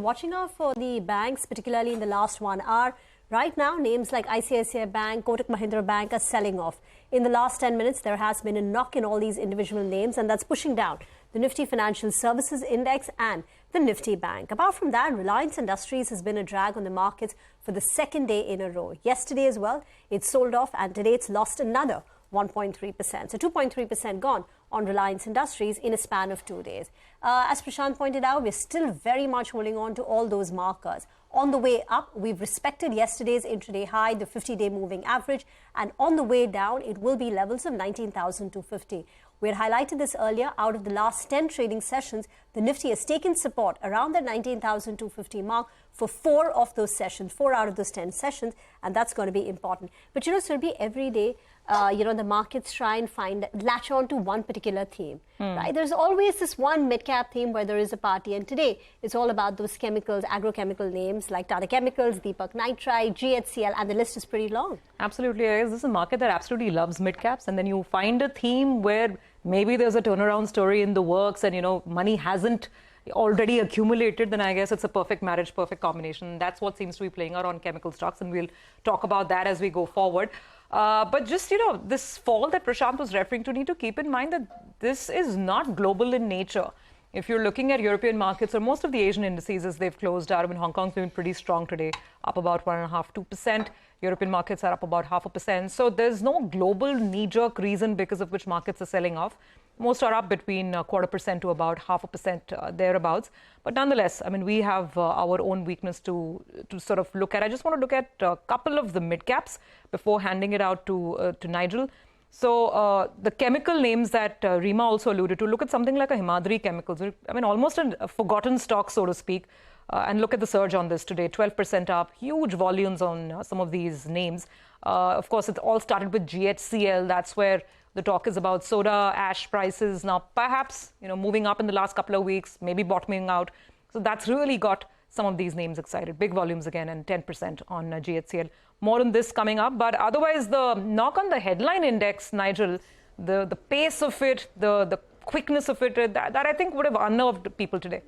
watching out for the banks, particularly in the last 1 hour. Right now, names like ICICI Bank, Kotak Mahindra Bank are selling off. In the last 10 minutes, there has been a knock in all these individual names, and that's pushing down the Nifty Financial Services Index and the Nifty Bank. Apart from that, Reliance Industries has been a drag on the markets for the second day in a row. Yesterday as well, it sold off, and today it's lost another 1.3%. So 2.3% gone on Reliance Industries in a span of 2 days. As Prashant pointed out, we're still very much holding on to all those markers. On the way up, we've respected yesterday's intraday high, the 50-day moving average, and on the way down, it will be levels of 19,250. We had highlighted this earlier. Out of the last 10 trading sessions, the Nifty has taken support around the 19,250 mark for 4 of those sessions, 4 out of those 10 sessions, and that's going to be important. But Surbhi, every day, the markets try and latch on to one particular theme, right? There's always this one mid-cap theme where there is a party, and today it's all about those chemicals, agrochemical names like Tata Chemicals, Deepak Nitrite, GHCL, and the list is pretty long. Absolutely. This is a market that absolutely loves mid-caps, and then you find a theme where maybe there's a turnaround story in the works and, money hasn't already accumulated, then I guess it's a perfect marriage, perfect combination. That's what seems to be playing out on chemical stocks, and we'll talk about that as we go forward. But just, this fall that Prashant was referring to, need to keep in mind that this is not global in nature. If you're looking at European markets or most of the Asian indices as they've closed out, Hong Kong's been pretty strong today, up about 1.5–2%. European markets are up about 0.5%. So there's no global knee-jerk reason because of which markets are selling off. Most are up between 0.25% to about 0.5% thereabouts. But nonetheless, we have our own weakness to sort of look at. I just want to look at a couple of the mid-caps before handing it out to Nigel. So the chemical names that Rima also alluded to, look at something like a Himadri Chemicals. Almost a forgotten stock, so to speak. And look at the surge on this today, 12% up, huge volumes on some of these names. Of course, it all started with GHCL. That's where the talk is about soda ash prices now perhaps, moving up in the last couple of weeks, maybe bottoming out. So that's really got some of these names excited. Big volumes again and 10% on GHCL. More on this coming up. But otherwise, the knock on the headline index, Nigel, the pace of it, the quickness of it, that I think would have unnerved people today.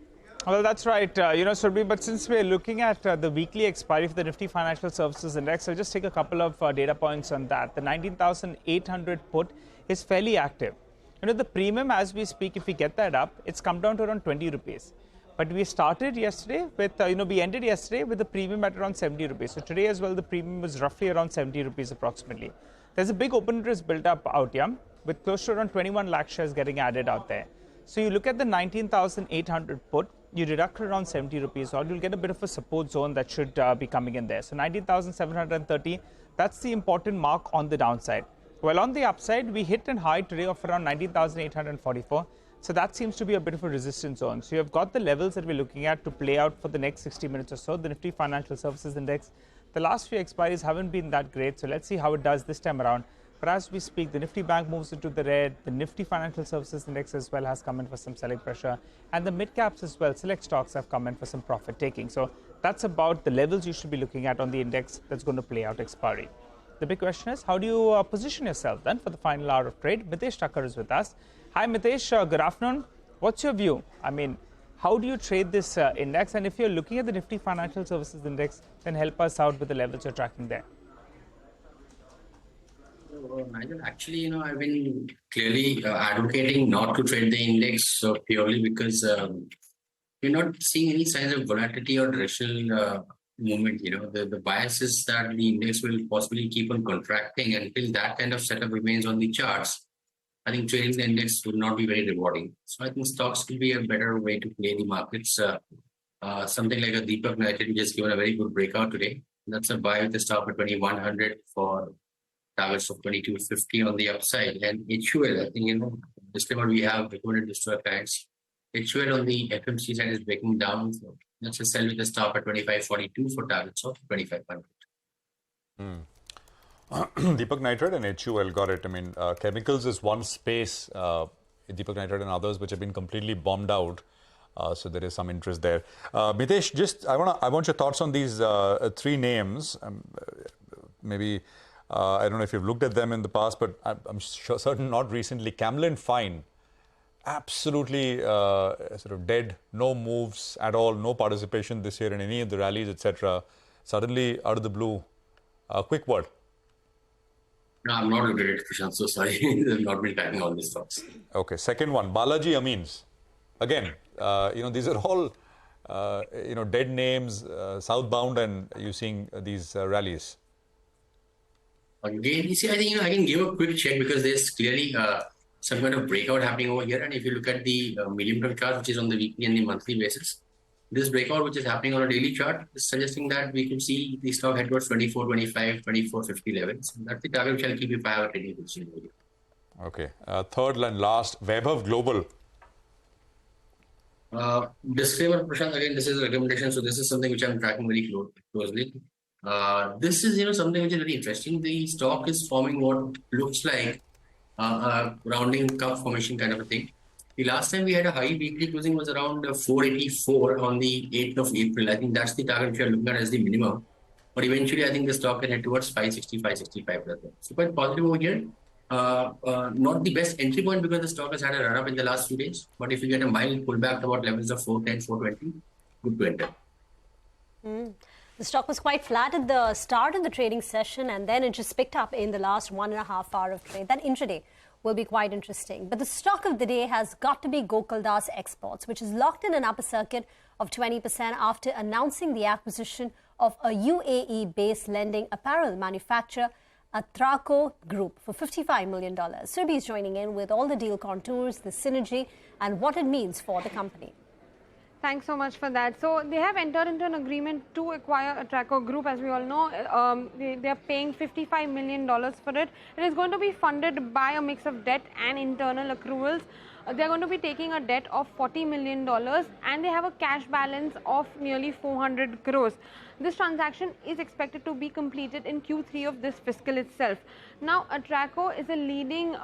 Well, that's right, Surbhi, but since we're looking at the weekly expiry for the Nifty Financial Services Index, I'll just take a couple of data points on that. The 19,800 put is fairly active. The premium as we speak, if we get that up, it's come down to around 20 rupees. But we started yesterday with, we ended yesterday with the premium at around 70 rupees. So today as well, the premium was roughly around 70 rupees approximately. There's a big open interest built up out here with close to around 21 lakh shares getting added out there. So you look at the 19,800 put, you deduct around 70 rupees, or you'll get a bit of a support zone that should be coming in there. So 19,730, that's the important mark on the downside. Well, on the upside, we hit a high today of around 19,844. So that seems to be a bit of a resistance zone. So you have got the levels that we're looking at to play out for the next 60 minutes or so. The Nifty Financial Services Index, the last few expiries haven't been that great. So let's see how it does this time around. But as we speak, the Nifty Bank moves into the red. The Nifty Financial Services Index as well has come in for some selling pressure. And the mid-caps as well, select stocks have come in for some profit taking. So that's about the levels you should be looking at on the index that's going to play out expiry. The big question is, how do you position yourself then for the final hour of trade? Mitesh Thakkar is with us. Hi, Mitesh. Good afternoon. What's your view? How do you trade this index? And if you're looking at the Nifty Financial Services Index, then help us out with the levels you're tracking there. Nigel, actually, I've been clearly advocating not to trade the index purely because we're not seeing any signs of volatility or directional movement. The bias is that the index will possibly keep on contracting until that kind of setup remains on the charts. I think trading the index will not be very rewarding. So I think stocks will be a better way to play the markets. Something like a Deepak Nitrite just given a very good breakout today. That's a buy with a stop at 2100 for targets of 2250 on the upside. And HUL, I think, disclaimer we have recorded this to our clients. HUL on the FMC side is breaking down. So that's a sell with a stop at 2542 for targets of 2500. Deepak Nitrite and HUL, got it. Chemicals is one space, Deepak Nitrite and others, which have been completely bombed out. So there is some interest there. Mitesh, I want your thoughts on these 3 names. Maybe, I don't know if you've looked at them in the past, but I'm certain not recently. Camlin Fine absolutely sort of dead, no moves at all, no participation this year in any of the rallies, etc. Suddenly, out of the blue, a quick word. No, I'm not looking at it, Krishna. So sorry. I've not been tracking all these stocks. Okay, second one, Balaji Amines. Again, these are all, dead names, southbound, and you're seeing these rallies. Again, you see, I think I can give a quick check because there's clearly some kind of breakout happening over here. And if you look at the medium-term chart, which is on the weekly and the monthly basis, this breakout, which is happening on a daily chart, is suggesting that we could see the stock head towards 24.25, 24.50 levels. That's the target which I'll keep if I have a trading position over here. Okay, third and last, Vaibhav Global. Disclaimer, Prashant, again, this is a recommendation. So this is something which I'm tracking very closely. This is, something which is very interesting. The stock is forming what looks like a rounding cup formation kind of a thing. The last time we had a high weekly closing was around 484 on the 8th of April. I think that's the target which we are looking at as the minimum. But eventually, I think the stock can head towards 560, 565. So quite positive over here. Not the best entry point because the stock has had a run-up in the last few days. But if you get a mild pullback to about levels of 410, 420, good to enter. The stock was quite flat at the start of the trading session, and then it just picked up in the last 1.5 hour of trade. That intraday will be quite interesting. But the stock of the day has got to be Gokaldas Exports, which is locked in an upper circuit of 20% after announcing the acquisition of a UAE-based lending apparel manufacturer, Atraco Group, for $55 million. Surbi is joining in with all the deal contours, the synergy, and what it means for the company. Thanks so much for that. So they have entered into an agreement to acquire Atraco Group. As we all know, they are paying $55 million for it. It is going to be funded by a mix of debt and internal accruals. They are going to be taking a debt of $40 million and they have a cash balance of nearly 400 crores. This transaction is expected to be completed in Q3 of this fiscal itself. Now, Atraco is a leading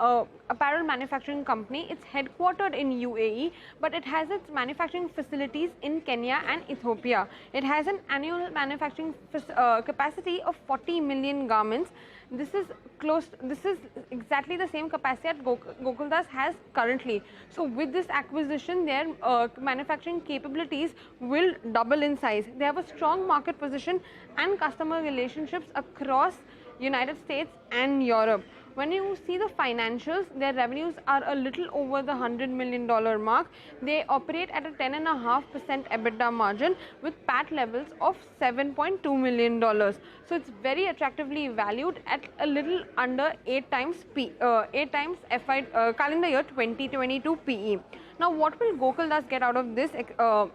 apparel manufacturing company. It's headquartered in UAE, but it has its manufacturing facilities in Kenya and Ethiopia. It has an annual manufacturing capacity of 40 million garments. This is exactly the same capacity that Gokaldas has currently. So with this acquisition, their manufacturing capabilities will double in size. They have a strong market position and customer relationships across United States and Europe. When you see the financials, their revenues are a little over the $100 million mark. They operate at a 10.5% EBITDA margin with PAT levels of $7.2 million. So it's very attractively valued at a little under 8 times calendar year 2022 PE. Now, what will Gokaldas get out of this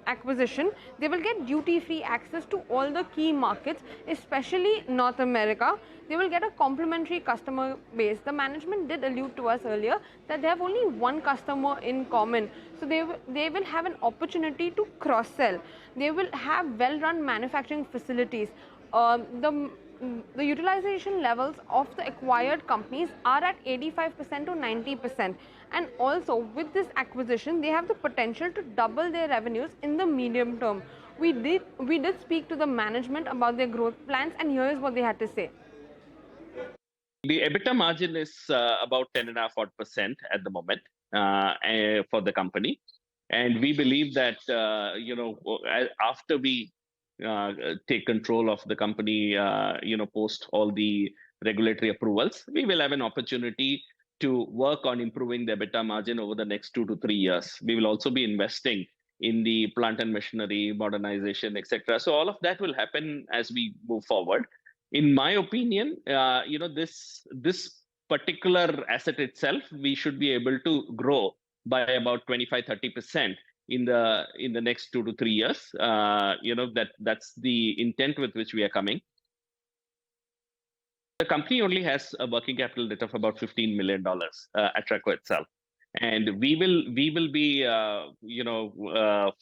acquisition? They will get duty-free access to all the key markets, especially North America. They will get a complementary customer base. The management did allude to us earlier that they have only one customer in common. So they will have an opportunity to cross-sell. They will have well-run manufacturing facilities. The utilization levels of the acquired companies are at 85% to 90%. And also with this acquisition, they have the potential to double their revenues in the medium term. We did speak to the management about their growth plans, and here is what they had to say. The EBITDA margin is about 10.5% at the moment for the company. And we believe that, after we take control of the company, post all the regulatory approvals, we will have an opportunity to work on improving the EBITDA margin over the next 2 to 3 years. We will also be investing in the plant and machinery, modernization, etc. So all of that will happen as we move forward. In my opinion, this particular asset itself, we should be able to grow by about 25-30% in the next 2 to 3 years. That's the intent with which we are coming. The company only has a working capital debt of about $15 million, Atraco itself, and we will be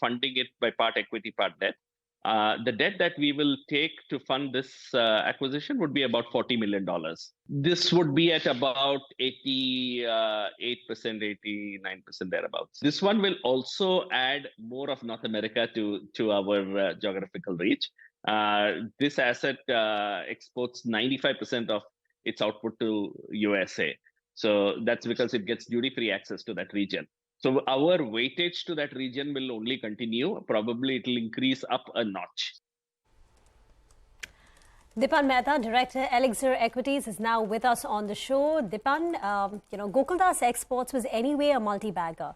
funding it by part equity, part debt. The debt that we will take to fund this acquisition would be about $40 million. This would be at about 88%, 89% thereabouts. This one will also add more of North America to our geographical reach. This asset exports 95% of its output to USA. So that's because it gets duty-free access to that region. So our weightage to that region will only continue. Probably it will increase up a notch. Dipan Mehta, Director, Elixir Equities, is now with us on the show. Dipan, Gokaldas Exports was anyway a multi-bagger.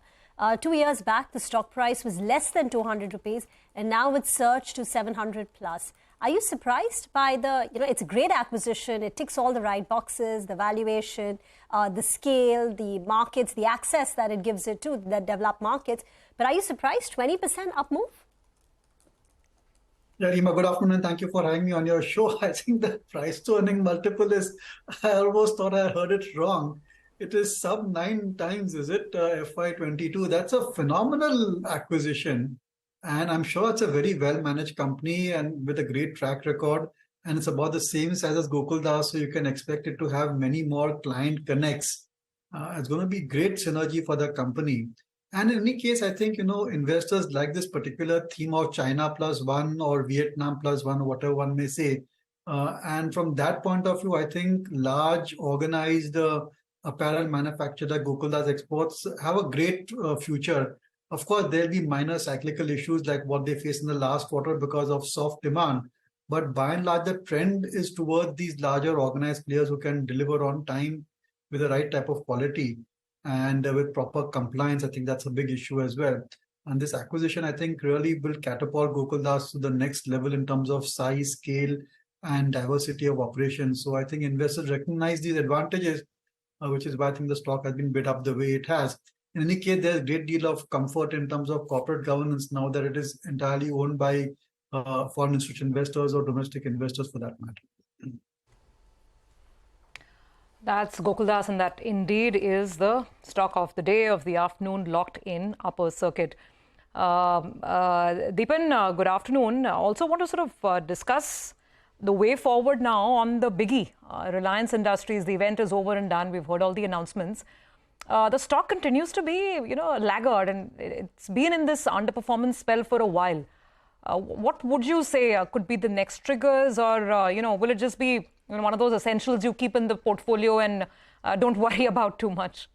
2 years back, the stock price was less than 200 rupees, and now it's surged to 700 plus. Are you surprised by it's a great acquisition. It ticks all the right boxes, the valuation, the scale, the markets, the access that it gives it to the developed markets. But are you surprised? 20% up move? Yeah, Rima, good afternoon and thank you for having me on your show. I think the price to earning multiple is, I almost thought I heard it wrong. It is sub 9 times, is it? FY22. That's a phenomenal acquisition. And I'm sure it's a very well-managed company and with a great track record. And it's about the same size as Gokaldas, so you can expect it to have many more client connects. It's going to be great synergy for the company. And in any case, I think, investors like this particular theme of China plus one or Vietnam plus one, or whatever one may say. And from that point of view, I think large organized apparel manufacturer Gokaldas Exports have a great future. Of course, there'll be minor cyclical issues like what they faced in the last quarter because of soft demand. But by and large, the trend is towards these larger organized players who can deliver on time with the right type of quality and with proper compliance. I think that's a big issue as well. And this acquisition, I think, really will catapult Gokaldas to the next level in terms of size, scale, and diversity of operations. So I think investors recognize these advantages, which is why I think the stock has been bid up the way it has. In any case, there's a great deal of comfort in terms of corporate governance now that it is entirely owned by foreign institutional investors or domestic investors for that matter. That's Gokaldas, and that indeed is the stock of the day, of the afternoon, locked in upper circuit. Deepan, good afternoon. I also want to sort of discuss the way forward now on the biggie, Reliance Industries. The event is over and done. We've heard all the announcements. The stock continues to be, a laggard, and it's been in this underperformance spell for a while. What would you say could be the next triggers, or will it just be one of those essentials you keep in the portfolio and don't worry about too much?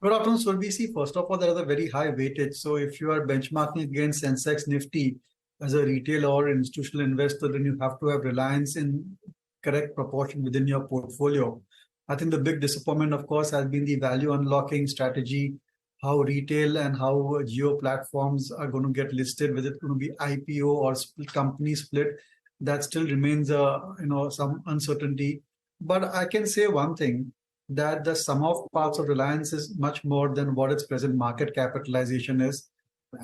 Good afternoon, Surbhi. First of all, there is a very high weightage. So if you are benchmarking against sensex nifty as a retail or institutional investor, then you have to have Reliance in correct proportion within your portfolio. I think the big disappointment, of course, has been the value unlocking strategy, how retail and how geo platforms are going to get listed, whether it's going to be IPO or company split. That still remains, some uncertainty. But I can say one thing, that the sum of parts of Reliance is much more than what its present market capitalization is.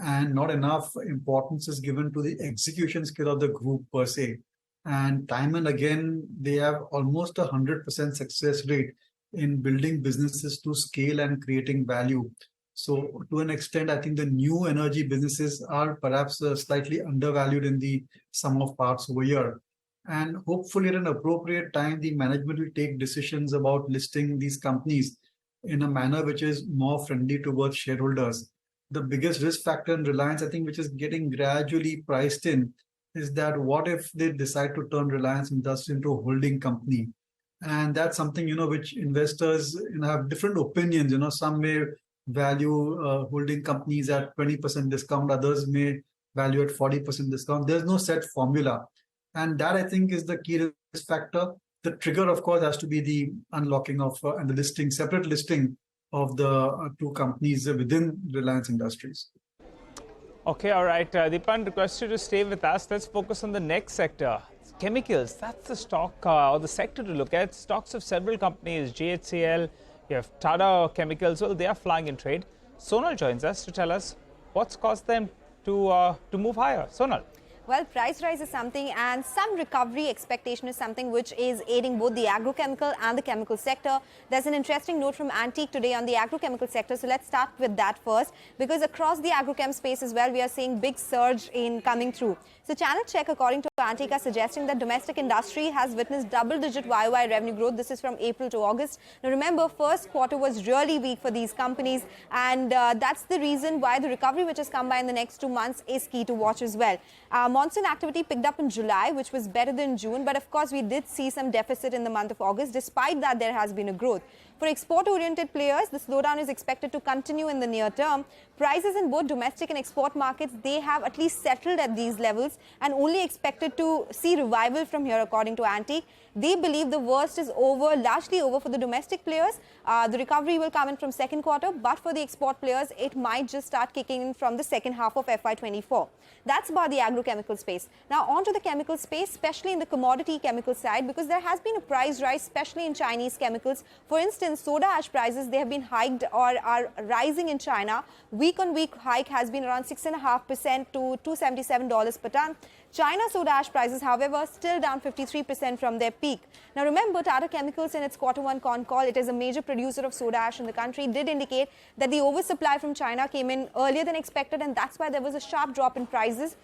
And not enough importance is given to the execution skill of the group per se. And time and again, they have almost 100% success rate in building businesses to scale and creating value. So to an extent, I think the new energy businesses are perhaps slightly undervalued in the sum of parts over here. And hopefully at an appropriate time, the management will take decisions about listing these companies in a manner which is more friendly towards shareholders. The biggest risk factor in Reliance, I think, which is getting gradually priced in, is that what if they decide to turn Reliance Industries into a holding company? And that's something, which investors have different opinions. Some may value holding companies at 20% discount, others may value at 40% discount. There's no set formula. And that, I think, is the key risk factor. The trigger, of course, has to be the unlocking of and the listing, separate listing of the two companies within Reliance Industries. Okay, all right. Deepan, request you to stay with us. Let's focus on the next sector. Chemicals, that's the stock or the sector to look at. Stocks of several companies, JHCL, you have Tata Chemicals, well, they are flying in trade. Sonal joins us to tell us what's caused them to move higher. Sonal. Well, price rise is something, and some recovery expectation is something which is aiding both the agrochemical and the chemical sector. There's an interesting note from Antique today on the agrochemical sector. So let's start with that first, because across the agrochem space as well, we are seeing big surge in coming through. So channel check, according to Antique, are suggesting that domestic industry has witnessed double-digit YOY revenue growth. This is from April to August. Now remember, first quarter was really weak for these companies, and that's the reason why the recovery which has come by in the next 2 months is key to watch as well. monsoon activity picked up in July, which was better than June, but of course we did see some deficit in the month of August. Despite that, there has been a growth. For export-oriented players, the slowdown is expected to continue in the near term. Prices in both domestic and export markets, they have at least settled at these levels and only expected to see revival from here, according to Antique. They believe the worst is over, largely over for the domestic players. The recovery will come in from second quarter, but for the export players, it might just start kicking in from the second half of FY24. That's about the agrochemical space. Now on to the chemical space, especially in the commodity chemical side, because there has been a price rise, especially in Chinese chemicals. For instance, soda ash prices, they have been hiked or are rising in China. Week on week hike has been around 6.5% to $277 per ton. China soda ash prices, however, still down 53% from their peak. Now remember, Tata Chemicals in its Q1 con call, it is a major producer of soda ash in the country, did indicate that the oversupply from China came in earlier than expected, and that's why there was a sharp drop in prices.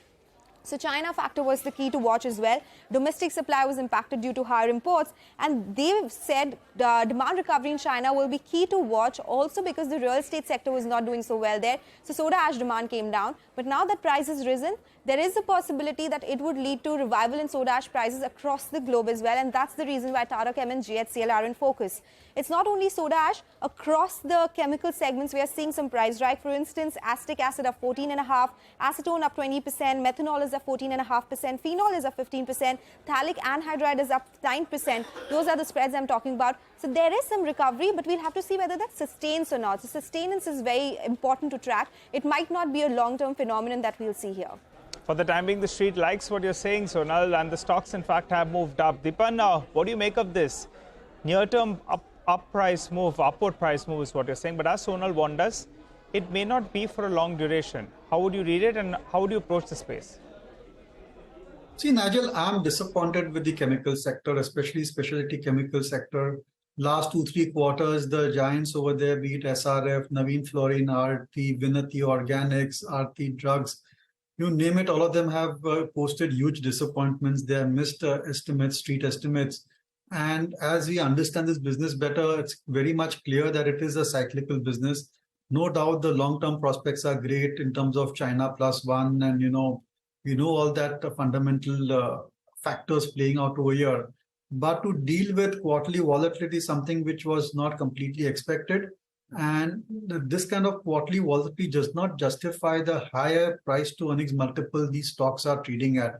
So China factor was the key to watch as well. Domestic supply was impacted due to higher imports, and they've said the demand recovery in China will be key to watch also because the real estate sector was not doing so well there. So soda ash demand came down, but now that price has risen, there is a possibility that it would lead to revival in soda ash prices across the globe as well, and that's the reason why Tata Chem and GHCL are in focus. It's not only soda ash, across the chemical segments we are seeing some price rise. For instance, acetic acid up 14.5%, acetone up 20%, methanol is up 14.5%, phenol is up 15%, phthalic anhydride is up 9%. Those are the spreads I'm talking about. So there is some recovery, but we'll have to see whether that sustains or not. So sustenance is very important to track. It might not be a long-term phenomenon that we'll see here. For the time being, the street likes what you're saying, Sonal, and the stocks, in fact, have moved up. Dipan, what do you make of this? Near-term upward price move is what you're saying, but as Sonal wonders, it may not be for a long duration. How would you read it, and how would you approach the space? See, Nigel, I'm disappointed with the chemical sector, especially specialty chemical sector. Last 2-3 quarters, the giants over there, be it SRF, Navin Fluorine, Aarti, Vinati Organics, Aarti Drugs, you name it, all of them have posted huge disappointments. They have missed estimates, street estimates. And as we understand this business better, it's very much clear that it is a cyclical business. No doubt the long-term prospects are great in terms of China plus one, and we know all that fundamental factors playing out over here. But to deal with quarterly volatility is something which was not completely expected. And this kind of quarterly volatility does not justify the higher price to earnings multiple these stocks are trading at.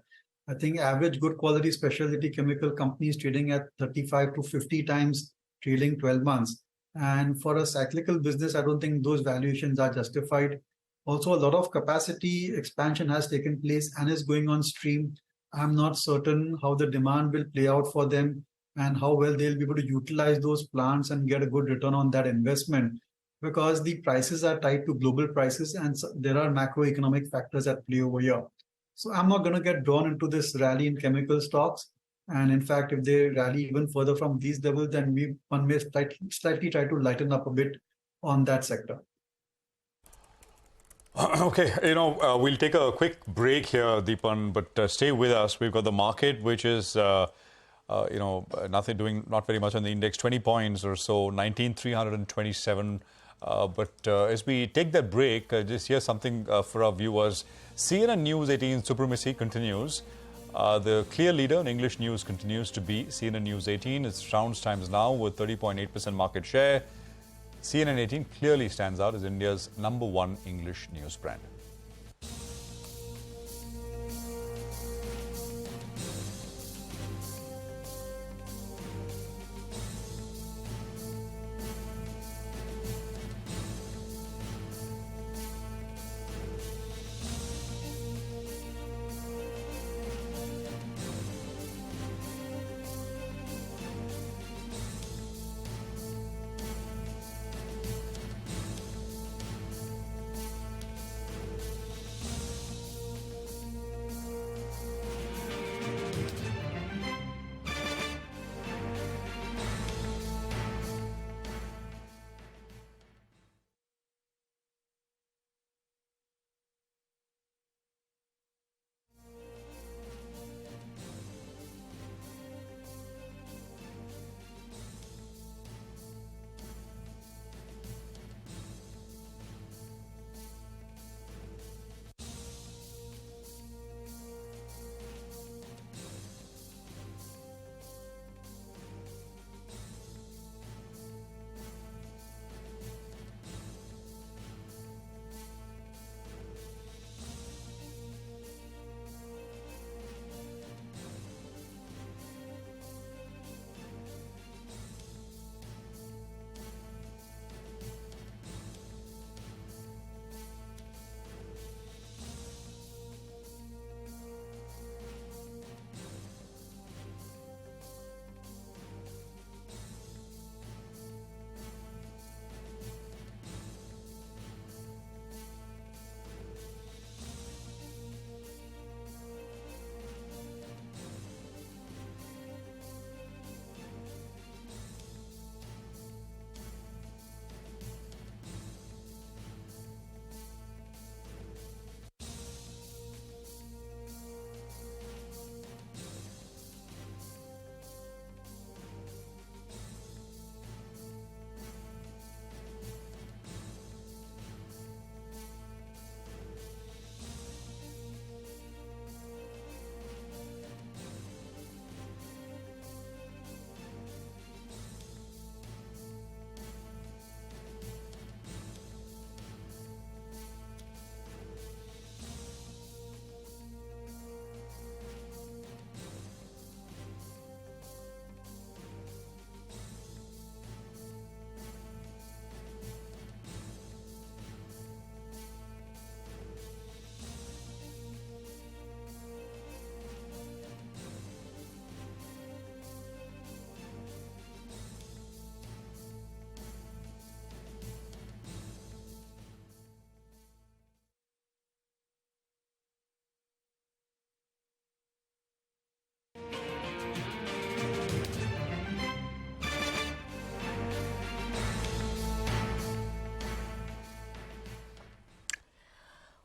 I think average good quality specialty chemical companies trading at 35 to 50 times trailing 12 months. And for a cyclical business, I don't think those valuations are justified. Also, a lot of capacity expansion has taken place and is going on stream. I'm not certain how the demand will play out for them and how well they'll be able to utilize those plants and get a good return on that investment, because the prices are tied to global prices and there are macroeconomic factors at play over here. So I'm not going to get drawn into this rally in chemical stocks. And in fact, if they rally even further from these levels, then one may slightly try to lighten up a bit on that sector. Okay, we'll take a quick break here, Deepan, but stay with us. We've got the market, which is, not very much on the index, 20 points or so, 19,327. But as we take that break, just here's something for our viewers. CNN News 18 supremacy continues. The clear leader in English news continues to be CNN News 18. It's rounds times now with 30.8% market share. CNN 18 clearly stands out as India's #1 English news brand.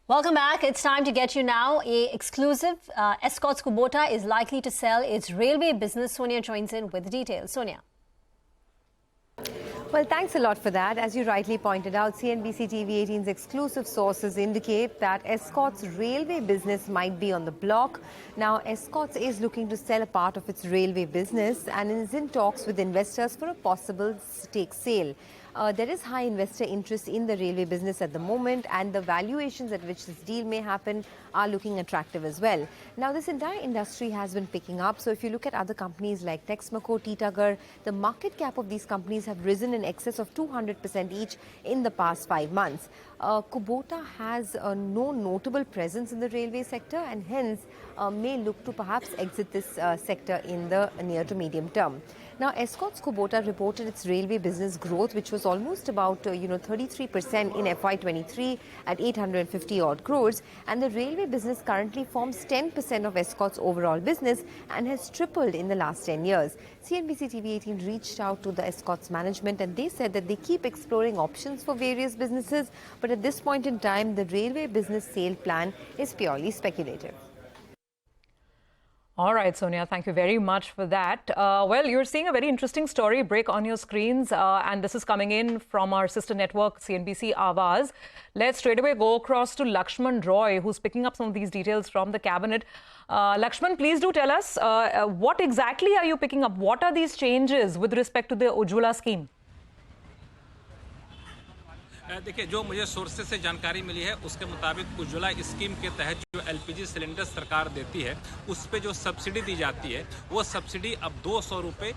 Welcome back. It's time to get you now a exclusive. Escorts Kubota is likely to sell its railway business. Sonia joins in with the details. Sonia. Well, thanks a lot for that. As you rightly pointed out, CNBC-TV18's exclusive sources indicate that Escorts' railway business might be on the block. Now, Escorts is looking to sell a part of its railway business and is in talks with investors for a possible stake sale. There is high investor interest in the railway business at the moment, and the valuations at which this deal may happen are looking attractive as well. Now, this entire industry has been picking up. So if you look at other companies like Texmaco, Titagar, the market cap of these companies have risen in excess of 200% each in the past 5 months. Kubota has no notable presence in the railway sector and hence may look to perhaps exit this sector in the near to medium term. Now, Escorts Kubota reported its railway business growth, which was almost about 33% in FY23 at 850 odd crores, and the railway business currently forms 10% of Escorts' overall business and has tripled in the last 10 years. CNBC-TV18 reached out to the Escorts management and they said that they keep exploring options for various businesses, but at this point in time, the railway business sale plan is purely speculative. All right, Sonia, thank you very much for that. Well, you're seeing a very interesting story break on your screens, and this is coming in from our sister network, CNBC Awaaz. Let's straight away go across to Lakshman Roy, who's picking up some of these details from the cabinet. Lakshman, please do tell us, what exactly are you picking up? What are these changes with respect to the Ujjwala scheme? देखिए, जो मुझे sources से जानकारी मिली है उसके मुताबिक Ujjwala scheme के तहत जो एलपीजी सिलेंडर सरकार देती है उस पे जो सब्सिडी दी जाती है वो सब्सिडी अब 200 रुपये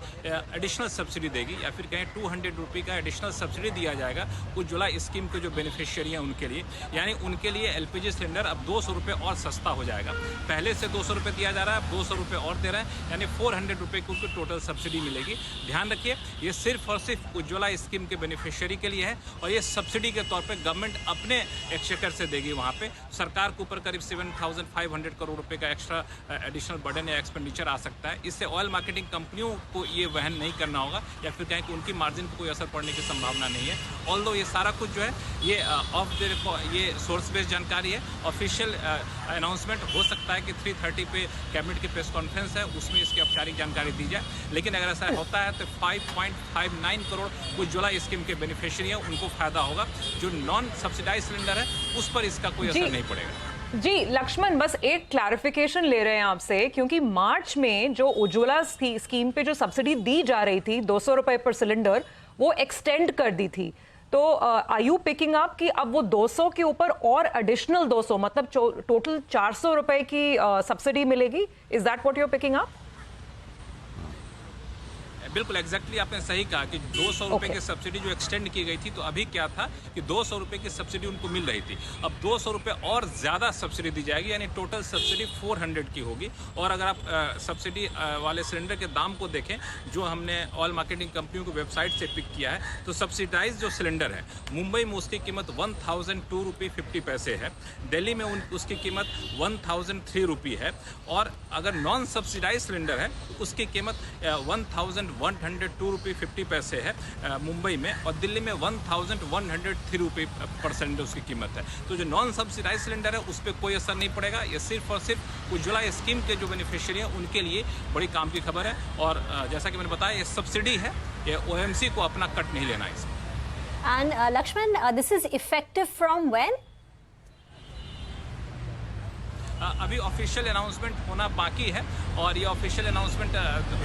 एडिशनल सब्सिडी देगी, या फिर कहें 200 रुपये का एडिशनल सब्सिडी दिया जाएगा उज्ज्वला स्कीम के जो बेनिफिशियरी हैं उनके लिए। यानी उनके लिए एलपीजी सिलेंडर अब 200 रुपये और सस्ता हो जाएगा। पहले से 200 रुपये दिया जा रहा है, अब 200 रुपये और दे रहे हैं, यानी 400 रुपये की उनको टोटल सब्सिडी मिलेगी। ध्यान रखिए, ये सिर्फ और सिर्फ उज्ज्वला स्कीम के बेनिफिशियरी के लिए है और ये सब्सिडी के तौर पे गवर्नमेंट अपने एक्सचेकर से देगी। वहाँ पे सरकार के ऊपर करीब 7,500 करोड़ रुपए का एक्स्ट्रा एडिशनल बर्डन या एक्सपेंडिचर आ सकता है। इससे ऑयल मार्केटिंग कंपनियों को ये वहन नहीं करना होगा या फिर कहें कि उनकी मार्जिन पर कोई असर पड़ने की संभावना नहीं है। ऑल्दो ये सारा कुछ जो है ये ये सोर्स बेस्ड जानकारी है। ऑफिशियल अनाउंसमेंट हो सकता है कि 3:30 पे कैबिनेट की प्रेस कॉन्फ्रेंस है, उसमें इसकी औपचारिक जानकारी दी जाए। लेकिन अगर ऐसा होता है तो 5.59 करोड़ उज्ज्वला स्कीम के बेनिफिशियरी हैं उनको फायदा होगा। जो नॉन सब्सिडाइज सिलेंडर है उस पर इसका कोई असर नहीं पड़ेगा। जी लक्ष्मण, बस एक क्लैरिफिकेशन ले रहे हैं आपसे, क्योंकि मार्च में जो उज्ज्वला स्कीम पे जो सब्सिडी दी जा रही थी 200 रुपए पर सिलेंडर, वो एक्सटेंड कर दी थी। तो आर यू पिकिंग अप कि अब वो 200 के ऊपर और एडिशनल 200 मतलब टोटल 400 रुपए की सब्सिडी मिलेगी? Is that what you are picking up? बिल्कुल एग्जैक्टली आपने सही कहा कि 200 रुपए की सब्सिडी जो एक्सटेंड की गई थी, तो अभी क्या था कि 200 रुपए की सब्सिडी उनको मिल रही थी, अब 200 रुपए और ज़्यादा सब्सिडी दी जाएगी, यानी टोटल सब्सिडी 400 की होगी। और अगर आप सब्सिडी वाले सिलेंडर के दाम को देखें जो हमने ऑयल मार्केटिंग कंपनियों की वेबसाइट से पिक किया है, तो सब्सिडाइज जो सिलेंडर है मुंबई में उसकी कीमत 1002 रुपये 50 पैसे है, दिल्ली में उसकी कीमत 1003 रुपये है, और अगर नॉन सब्सिडाइज सिलेंडर है उसकी कीमत 1102 रुपये 50 पैसे है मुंबई में, और दिल्ली में 1103 रुपये पर सिलेंडर उसकी कीमत है। तो जो नॉन सब्सिडाइज सिलेंडर है उस पर कोई असर नहीं पड़ेगा। ये सिर्फ और सिर्फ उज्ज्वला स्कीम के जो बेनिफिशियरी हैं उनके लिए बड़ी काम की खबर है। और जैसा कि मैंने बताया, ये सब्सिडी है, ये ओएमसी को अपना कट नहीं लेना है इसमें। And Lakshman, this is effective from when? अभी ऑफिशियल अनाउंसमेंट होना बाकी है, और ये ऑफिशियल अनाउंसमेंट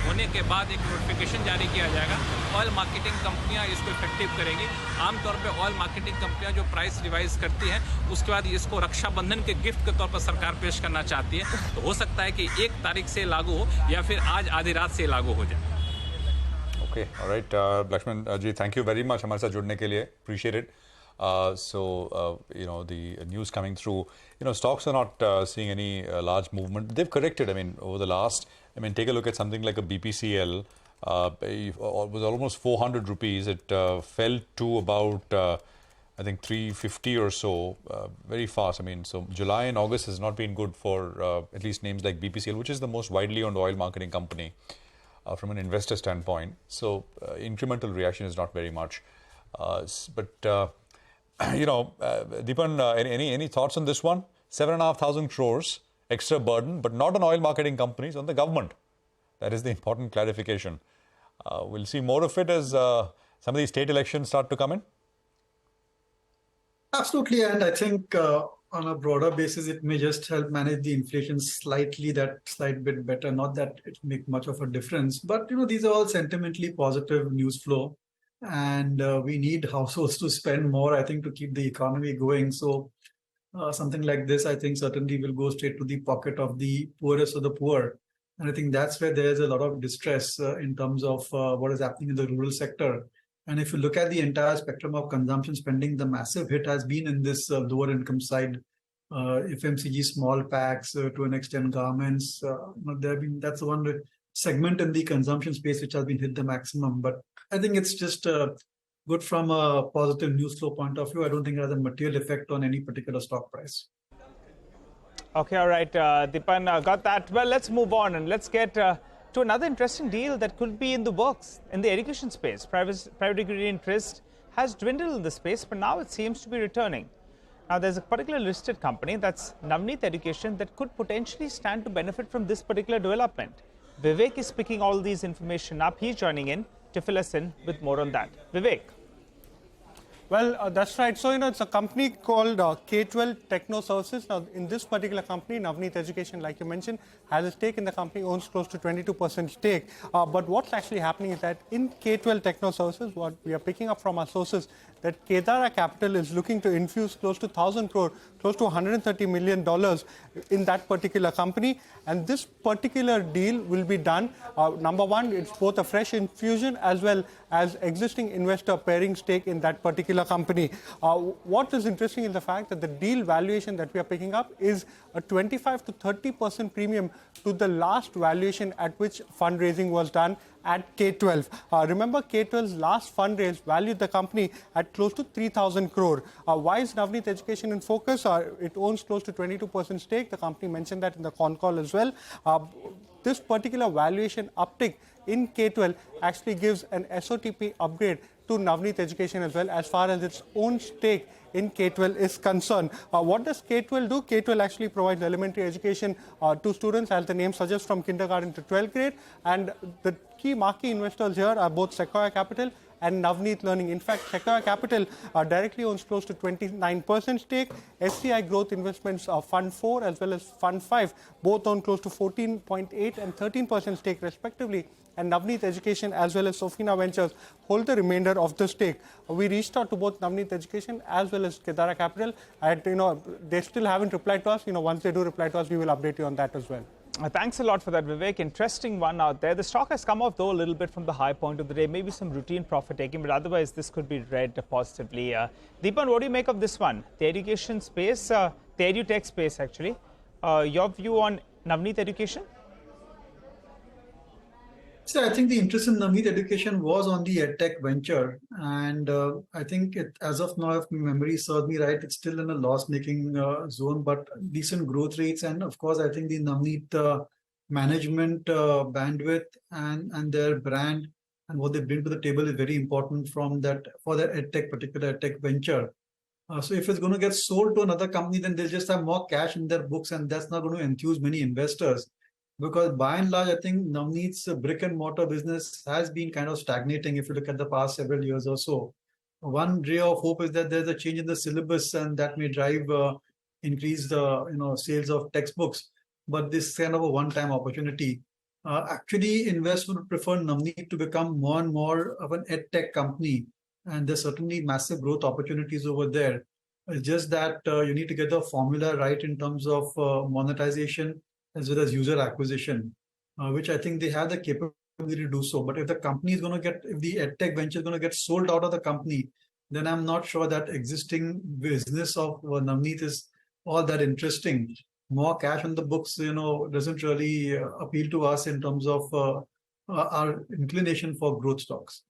होने के बाद एक नोटिफिकेशन जारी किया जाएगा। ऑयल मार्केटिंग कंपनियां इसको इफेक्टिव करेंगी। आमतौर पे ऑयल मार्केटिंग कंपनियां जो प्राइस रिवाइज करती हैं उसके बाद इसको रक्षाबंधन के गिफ्ट के तौर पर सरकार पेश करना चाहती है। तो हो सकता है कि 1 तारीख से लागू हो या फिर आज आधी रात से लागू हो जाए। Okay, alright Lakshman ji, thank you very much हमारे साथ जुड़ने के लिए, appreciate it. You know, the news coming through, you know, stocks are not seeing any large movement. They've corrected, I mean, over the last, I mean, take a look at something like a BPCL, it was almost 400 rupees. It fell to about, I think, 350 or so, very fast. I mean, so July and August has not been good for at least names like BPCL, which is the most widely owned oil marketing company from an investor standpoint. So incremental reaction is not very much. But Deepan, any thoughts on this one? 7,500 crores extra burden, but not on oil marketing companies, on the government. That is the important clarification. We'll see more of it as some of these state elections start to come in. Absolutely, and I think on a broader basis, it may just help manage the inflation slightly, that slight bit better. Not that it make much of a difference, but these are all sentimentally positive news flow, and we need households to spend more, I think, to keep the economy going. So something like this, I think, certainly will go straight to the pocket of the poorest of the poor, and I think that's where there's a lot of distress in terms of what is happening in the rural sector. And if you look at the entire spectrum of consumption spending, the massive hit has been in this lower income side, FMCG, small packs, to an extent garments. That's the one segment in the consumption space which has been hit the maximum. But I think it's just good from a positive news flow point of view. I don't think it has a material effect on any particular stock price. Okay, all right, Deepan, got that. Well, let's move on and let's get to another interesting deal that could be in the works in the education space. Private equity interest has dwindled in the space, but now it seems to be returning. Now, there's a particular listed company, that's Navneet Education, that could potentially stand to benefit from this particular development. Vivek is picking all these information up. He's joining in to fill us in with more on that. Vivek. Well, that's right. So, it's a company called K12 Techno Services. Now, in this particular company, Navneet Education, like you mentioned, has a stake in the company, owns close to 22% stake. But what's actually happening is that in K12 Techno Services, what we are picking up from our sources, that Kedara Capital is looking to infuse close to 1,000 crore, close to $130 million in that particular company. And this particular deal will be done. Number one, it's both a fresh infusion as well as existing investor pairing stake in that particular company. What is interesting is the fact that the deal valuation that we are picking up is a 25 to 30% premium to the last valuation at which fundraising was done at K12. Remember, K12's last fundraise valued the company at close to 3,000 crore. Why is Navneet Education in focus? It owns close to 22% stake. The company mentioned that in the con call as well. This particular valuation uptick in K12 actually gives an SOTP upgrade to Navneet Education as well, as far as its own stake in K12 is concerned. What does K12 do? K12 actually provides elementary education to students, as the name suggests, from kindergarten to 12th grade. And the key marquee investors here are both Sequoia Capital and Navneet Learning. In fact, Sequoia Capital directly owns close to 29% stake. SCI Growth Investments Fund 4 as well as Fund 5 both own close to 14.8 and 13% stake respectively. And Navneet Education as well as Sofina Ventures hold the remainder of the stake. We reached out to both Navneet Education as well as Kedara Capital, and they still haven't replied to us. Once they do reply to us, we will update you on that as well. Thanks a lot for that, Vivek. Interesting one out there. The stock has come off, though, a little bit from the high point of the day. Maybe some routine profit taking, but otherwise this could be read positively. Deepan, what do you make of this one? The education space, the edutech space, actually. Your view on Navneet Education? So I think the interest in Navneet Education was on the EdTech venture, and I think as of now, if memory serves me right, it's still in a loss-making zone, but decent growth rates. And of course, I think the Navneet management bandwidth and their brand and what they bring to the table is very important for their particular EdTech venture. So if it's going to get sold to another company, then they'll just have more cash in their books, and that's not going to enthuse many investors. Because by and large, I think Navneet's brick and mortar business has been kind of stagnating if you look at the past several years or so. One ray of hope is that there's a change in the syllabus, and that may drive increased sales of textbooks. But this is kind of a one-time opportunity. Actually, investors would prefer Navneet to become more and more of an edtech company, and there's certainly massive growth opportunities over there. It's just that you need to get the formula right in terms of monetization as well as user acquisition, which I think they have the capability to do so. But if the company is going to if the edtech venture is going to get sold out of the company, then I'm not sure that existing business of Navneet is all that interesting. More cash on the books, doesn't really appeal to us in terms of our inclination for growth stocks.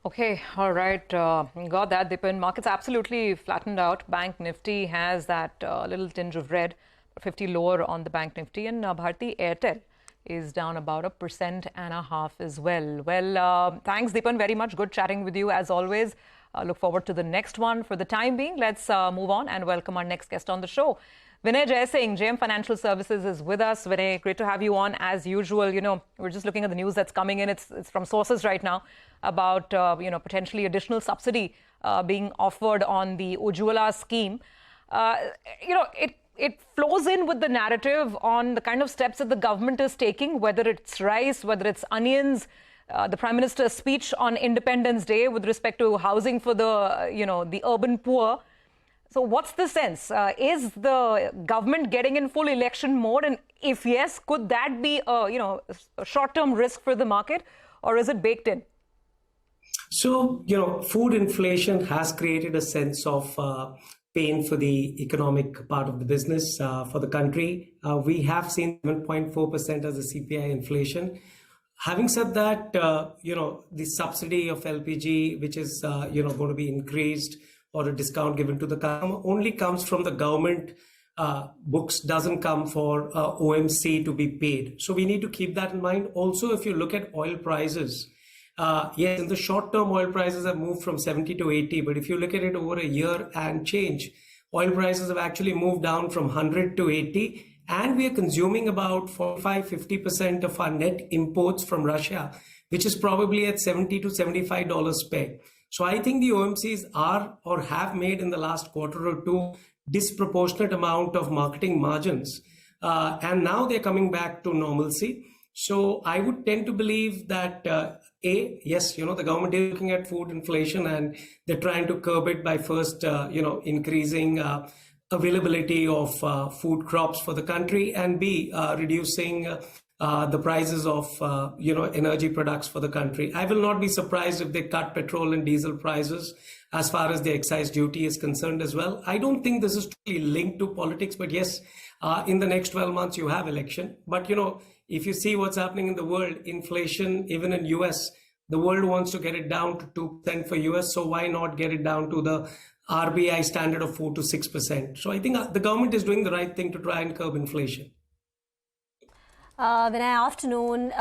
Okay, all right. Got that, Deepan. Markets absolutely flattened out. Bank Nifty has that little tinge of red, 50 lower on the Bank Nifty. And Bharti Airtel is down about 1.5% as well. Well, thanks, Deepan, very much. Good chatting with you as always. Look forward to the next one. For the time being, let's move on and welcome our next guest on the show. Vinay Jaisingh, JM Financial Services, is with us. Vinay, great to have you on as usual. You know, we're just looking at the news that's coming in. It's from sources right now about, potentially additional subsidy being offered on the Ujjwala scheme. It flows in with the narrative on the kind of steps that the government is taking, whether it's rice, whether it's onions. The Prime Minister's speech on Independence Day with respect to housing for the urban poor. So what's the sense? Is the government getting in full election mode? And if yes, could that be a short-term risk for the market, or is it baked in? So, food inflation has created a sense of pain for the economic part of the business for the country. We have seen 7.4% as the CPI inflation. Having said that, the subsidy of LPG, which is, going to be increased, or a discount given to the customer, only comes from the government books, doesn't come for OMC to be paid. So we need to keep that in mind. Also, if you look at oil prices, yes, in the short term, oil prices have moved from 70 to 80. But if you look at it over a year and change, oil prices have actually moved down from 100 to 80. And we are consuming about 45-50% of our net imports from Russia, which is probably at $70 to $75 per. So I think the OMCs are or have made in the last quarter or two disproportionate amount of marketing margins. And now they're coming back to normalcy. So I would tend to believe that, yes, the government is looking at food inflation and they're trying to curb it by first, increasing availability of food crops for the country, and B, reducing the prices of energy products for the country. I will not be surprised if they cut petrol and diesel prices as far as the excise duty is concerned as well. I don't think this is really linked to politics, but yes, in the next 12 months you have election. But if you see what's happening in the world, inflation, even in US, the world wants to get it down to 2% for US. So why not get it down to the RBI standard of 4 to 6%? So I think the government is doing the right thing to try and curb inflation. Vinay, afternoon.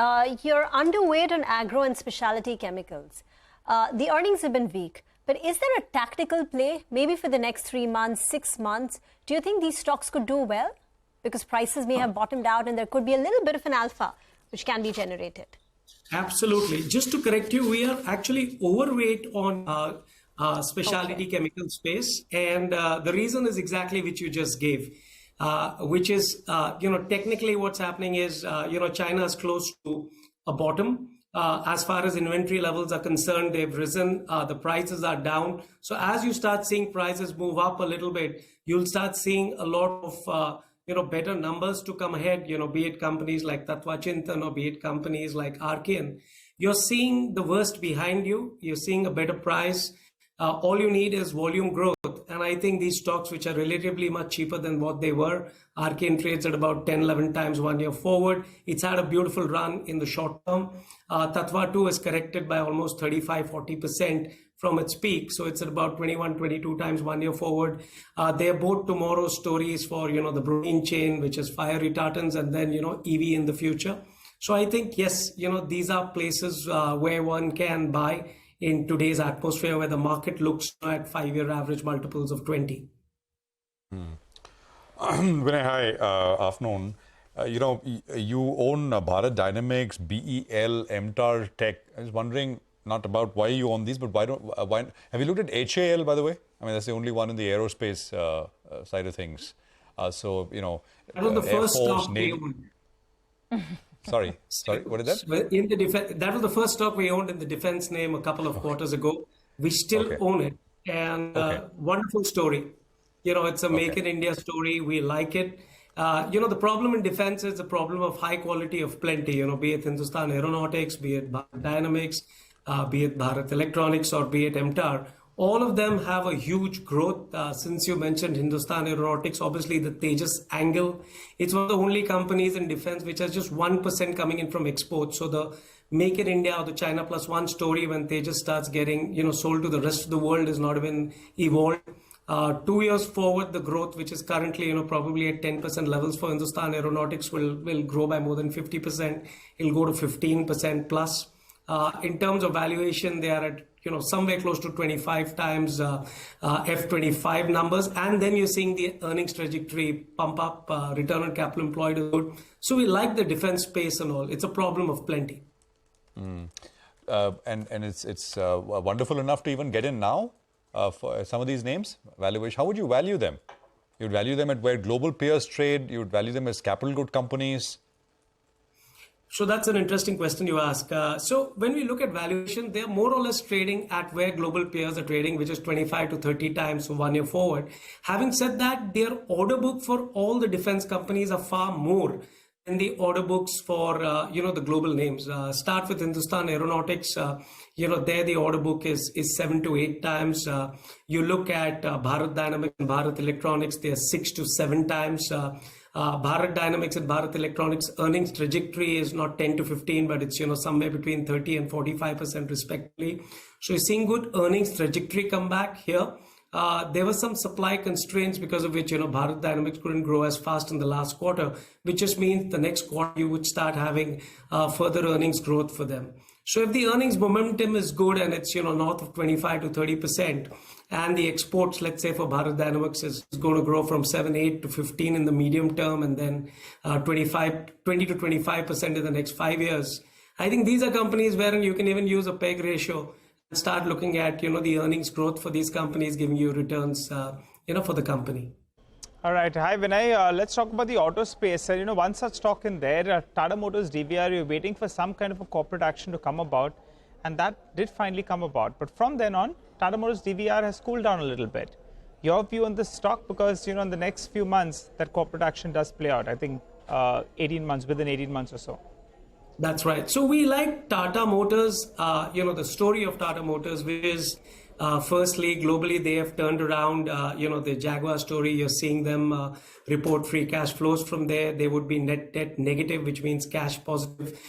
You're underweight on agro and specialty chemicals. The earnings have been weak, but is there a tactical play, maybe for the next 3 months, 6 months? Do you think these stocks could do well? Because prices may have bottomed out and there could be a little bit of an alpha which can be generated. Absolutely. Just to correct you, we are actually overweight on specialty chemical space. And the reason is exactly which you just gave. Which is, technically what's happening is, China is close to a bottom. As far as inventory levels are concerned, they've risen, the prices are down. So as you start seeing prices move up a little bit, you'll start seeing a lot of, better numbers to come ahead, be it companies like Tatva Chintan or be it companies like Archean. You're seeing the worst behind you. You're seeing a better price. All you need is volume growth. And I think these stocks, which are relatively much cheaper than what they were, Archean trades at about 10, 11 times 1 year forward. It's had a beautiful run in the short term. Tatva 2 is corrected by almost 35-40% from its peak. So it's at about 21, 22 times 1 year forward. They're both tomorrow's stories for, the bromine chain, which is fire retardants, and then, EV in the future. So I think, yes, these are places where one can buy in today's atmosphere where the market looks at 5-year average multiples of 20. Vinay, hi, afternoon. You own Bharat Dynamics, BEL, MTAR Tech. I was wondering not about why you own these, but why have you looked at HAL, by the way? I mean, that's the only one in the aerospace side of things. That was the first stock we owned. Sorry, what is that? That was the first stock we owned in the defense name a couple of quarters ago. We still own it, and wonderful story. It's a make in India story. We like it. The problem in defense is the problem of high quality of plenty, be it Hindustan Aeronautics, be it Bharat Dynamics, be it Bharat Electronics, or be it MTAR. All of them have a huge growth. Since you mentioned Hindustan Aeronautics, obviously the Tejas angle, it's one of the only companies in defense which has just 1% coming in from exports. So the Make in India or the China Plus One story, when Tejas starts getting sold to the rest of the world, is not even evolved. 2 years forward, the growth, which is currently probably at 10% levels for Hindustan Aeronautics, will grow by more than 50%. It'll go to 15% plus. In terms of valuation, they are at somewhere close to 25 times F25 numbers, and then you're seeing the earnings trajectory pump up, return on capital employed is good. So we like the defense space and all. It's a problem of plenty. And it's wonderful enough to even get in now for some of these names. Valuation, how would you value them? You'd value them at where global peers trade. You'd value them as capital good companies. So that's an interesting question you ask. So when we look at valuation, they're more or less trading at where global peers are trading, which is 25 to 30 times 1 year forward. Having said that, their order book for all the defense companies are far more than the order books for, the global names. Start with Hindustan Aeronautics. There the order book is 7 to 8 times. You look at Bharat Dynamics and Bharat Electronics, they're 6 to 7 times. Bharat Dynamics and Bharat Electronics earnings trajectory is not 10 to 15, but it's somewhere between 30 and 45% respectively. So you're seeing good earnings trajectory come back here. There were some supply constraints because of which Bharat Dynamics couldn't grow as fast in the last quarter, which just means the next quarter you would start having further earnings growth for them. So if the earnings momentum is good and it's north of 25 to 30%, and the exports, let's say for Bharat Dynamics, is going to grow from 7, 8 to 15 in the medium term, and then 20 to 25% in the next 5 years. I think these are companies wherein you can even use a PEG ratio and start looking at the earnings growth for these companies, giving you returns for the company. All right. Hi, Vinay. Let's talk about the auto space. One such stock in there, Tata Motors DVR, you're waiting for some kind of a corporate action to come about, and that did finally come about. But from then on, Tata Motors DVR has cooled down a little bit. Your view on this stock, because in the next few months that corporate action does play out. I think 18 months, within 18 months or so. That's right. So we like Tata Motors, the story of Tata Motors, which is firstly, globally, they have turned around, the Jaguar story. You're seeing them report free cash flows from there. They would be net debt negative, which means cash positive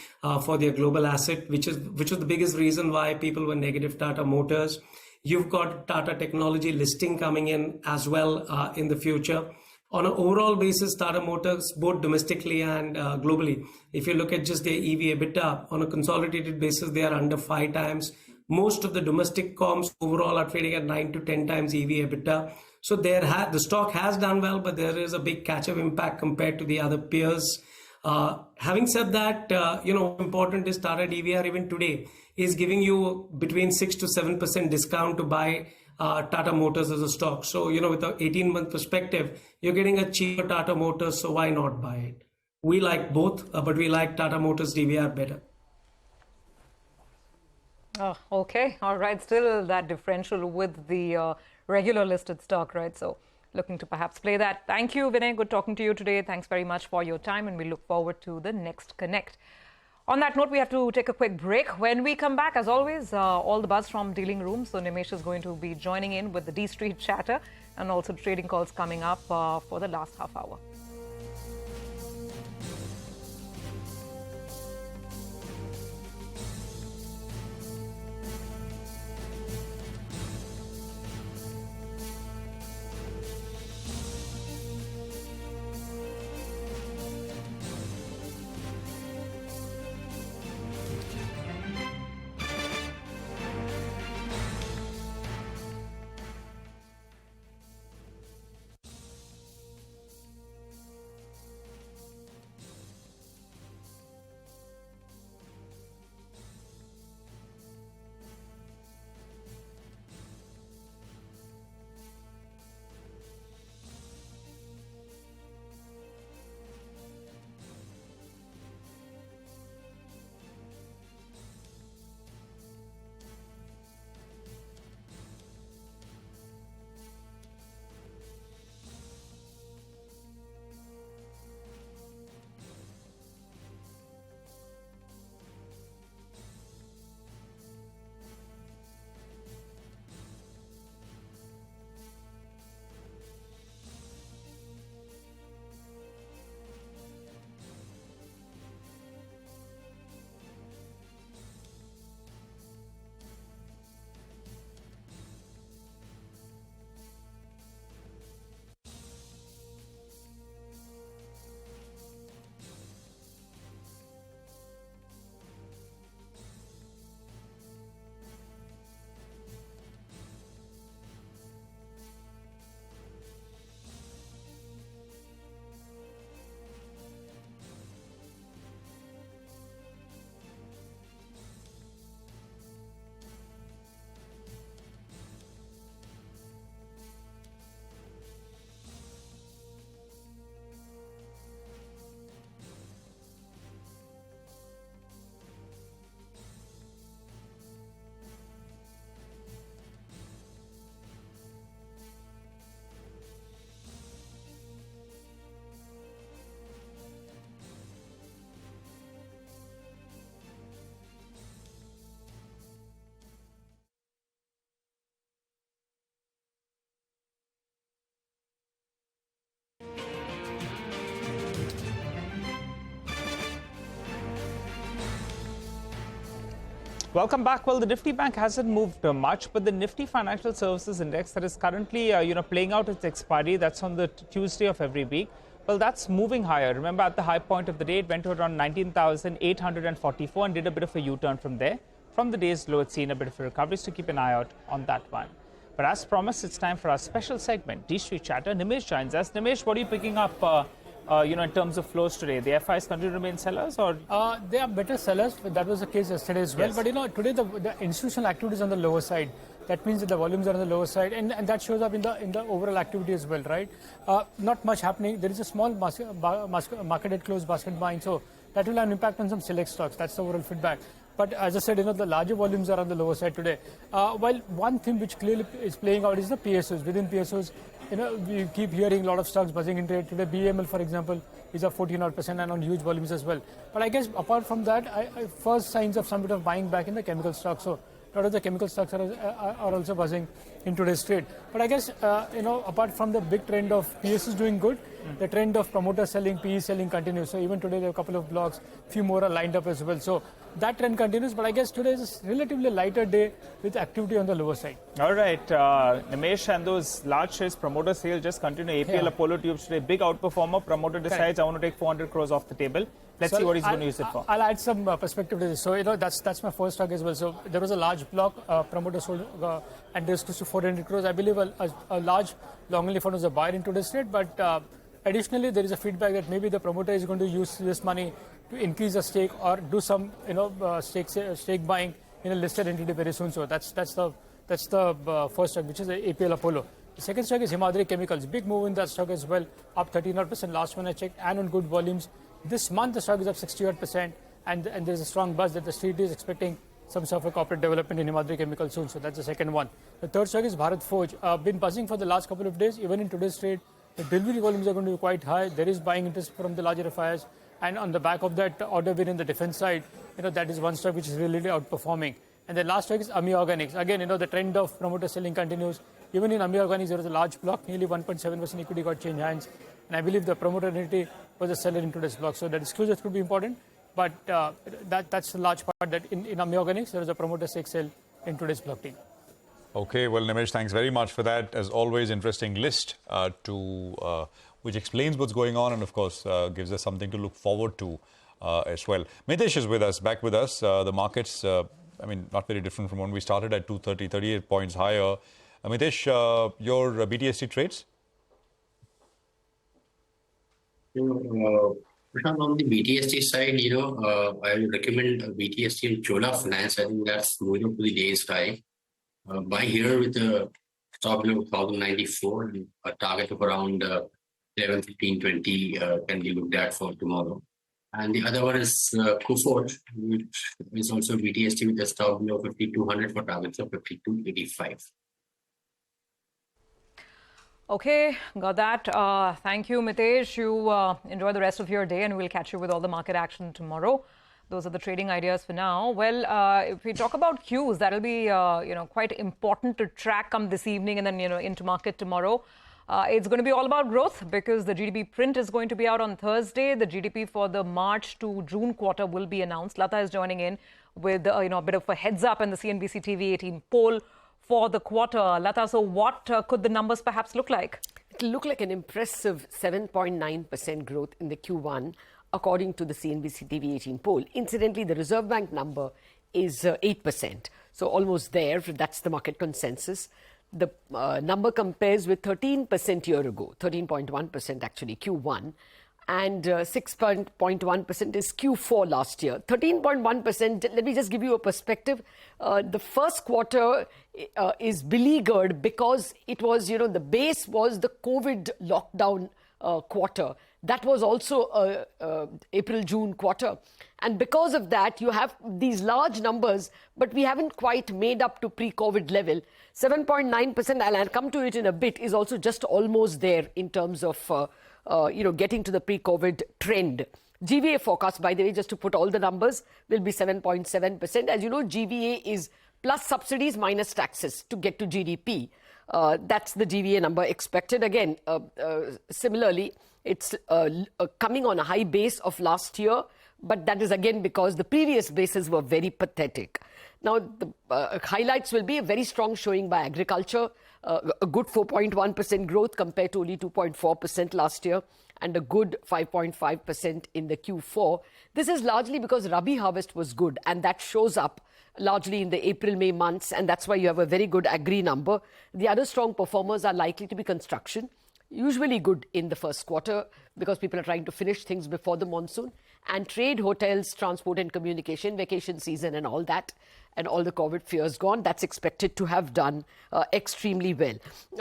for their global asset, which was the biggest reason why people were negative Tata Motors. You've got Tata Technology listing coming in as well in the future. On an overall basis, Tata Motors, both domestically and globally, if you look at just their EV EBITDA, on a consolidated basis, they are under 5 times. Most of the domestic comms overall are trading at 9 to 10 times EV EBITDA. So the stock has done well, but there is a big catch-up impact compared to the other peers. Having said that, important is Tata DVR even today is giving you between 6 to 7% discount to buy Tata Motors as a stock. So, with an 18-month perspective, you're getting a cheaper Tata Motors, so why not buy it? We like both, but we like Tata Motors DVR better. Oh, okay. All right. Still that differential with the regular listed stock, right? So looking to perhaps play that. Thank you, Vinay. Good talking to you today. Thanks very much for your time, and we look forward to the next connect. On that note, we have to take a quick break. When we come back, as always, all the buzz from dealing room. So Nimesh is going to be joining in with the D Street chatter and also trading calls coming up for the last half hour. Welcome back. Well, the Nifty Bank hasn't moved much, but the Nifty Financial Services Index that is currently, playing out its expiry, that's on the Tuesday of every week. Well, that's moving higher. Remember, at the high point of the day, it went to around 19,844 and did a bit of a U-turn from there. From the day's low, it's seen a bit of a recovery, so keep an eye out on that one. But as promised, it's time for our special segment, D-Street Chatter. Nimesh joins us. Nimesh, what are you picking up, in terms of flows today? The FIs continue to remain sellers, or? They are better sellers, but that was the case yesterday as well. Yes. But, today the institutional activity is on the lower side. That means that the volumes are on the lower side, and that shows up in the overall activity as well, right? Not much happening. There is a small market at close basket buying, so that will have an impact on some select stocks. That's the overall feedback. But as I said, the larger volumes are on the lower side today. While one thing which clearly is playing out is the PSOs. Within PSOs, we keep hearing a lot of stocks buzzing in trade. Today, BML, for example, is up 14% and on huge volumes as well. But I guess apart from that, I first signs of some bit of buying back in the chemical stocks. So a lot of the chemical stocks are also buzzing in today's trade. But I guess, apart from the big trend of PSOs doing good, the trend of promoter selling, PE selling continues. So even today, there are a couple of blocks, few more are lined up as well. So that trend continues. But I guess today is a relatively lighter day with activity on the lower side. All right, Nimesh, and those large shares promoter sale just continue. APL Apollo Tubes today, big outperformer. Promoter decides, I want to take 400 crores off the table. Let's see what he's going to use it for. I'll add some perspective to this. So, that's my first stock as well. So there was a large block, promoter sold, and there's close to 400 crores. I believe a large long-only fund was a buyer in today's trade. But additionally, there is a feedback that maybe the promoter is going to use this money to increase the stake or do some, stake buying in a listed entity very soon. So that's the first stock, which is APL Apollo. The second stock is Himadri Chemicals. Big move in that stock as well, up 39% last one I checked, and on good volumes. This month the stock is up 60%, and there's a strong buzz that the street is expecting some sort of a corporate development in Himadri Chemicals soon. So that's the second one. The third stock is Bharat Forge. Been buzzing for the last couple of days. Even in today's trade, the delivery volumes are going to be quite high. There is buying interest from the larger FIs, and on the back of that order win in the defense side, that is one stock which is really outperforming. And the last stock is AMI Organics. Again, the trend of promoter selling continues. Even in AMI Organics, there was a large block, nearly 1.7% equity got changed hands. And I believe the promoter entity was a seller in today's block. So the disclosures could be important. But that's the large part that in AMI Organics, there was a promoter stake sale in today's block team. Okay, well, Nimesh, thanks very much for that. As always, interesting list which explains what's going on and, of course, gives us something to look forward to as well. Mitesh is with us, back with us. The markets, not very different from when we started at 230, 38 points higher. Mitesh, your BTST trades? On the BTST side, I would recommend BTST and Chola Finance. I think that's moving up to the day's high. Buy here with a stop below 1,094 and a target of around 11,1520 can be looked at for tomorrow. And the other one is Kufort, which is also BTST with a stop below 5,200 for targets of 5,285. Okay, got that. Thank you, Mitesh. You enjoy the rest of your day, and we'll catch you with all the market action tomorrow. Those are the trading ideas for now. Well, if we talk about Qs, that'll be quite important to track come this evening and then into market tomorrow. It's going to be all about growth because the GDP print is going to be out on Thursday. The GDP for the March to June quarter will be announced. Lata is joining in with a bit of a heads up in the CNBC-TV18 poll for the quarter. Lata, so what could the numbers perhaps look like? It'll look like an impressive 7.9% growth in the Q1, according to the CNBC-TV18 poll. Incidentally, the Reserve Bank number is 8%, so almost there. That's the market consensus. The number compares with 13% year ago, 13.1% actually, Q1, and 6.1% is Q4 last year. 13.1%, let me just give you a perspective. The first quarter is beleaguered because it was, the base was the COVID lockdown quarter. That was also April-June quarter. And because of that, you have these large numbers, but we haven't quite made up to pre-COVID level. 7.9%, and I'll come to it in a bit, is also just almost there in terms of, getting to the pre-COVID trend. GVA forecast, by the way, just to put all the numbers, will be 7.7%. As you know, GVA is plus subsidies minus taxes to get to GDP. That's the GVA number expected. Again, similarly, it's coming on a high base of last year, but that is again because the previous bases were very pathetic. Now, the highlights will be a very strong showing by agriculture, a good 4.1% growth compared to only 2.4% last year, and a good 5.5% in the Q4. This is largely because Rabi harvest was good, and that shows up largely in the April-May months, and that's why you have a very good agri number. The other strong performers are likely to be construction, usually good in the first quarter because people are trying to finish things before the monsoon, and trade, hotels, transport and communication, vacation season and all that, and all the COVID fears gone. That's expected to have done extremely well.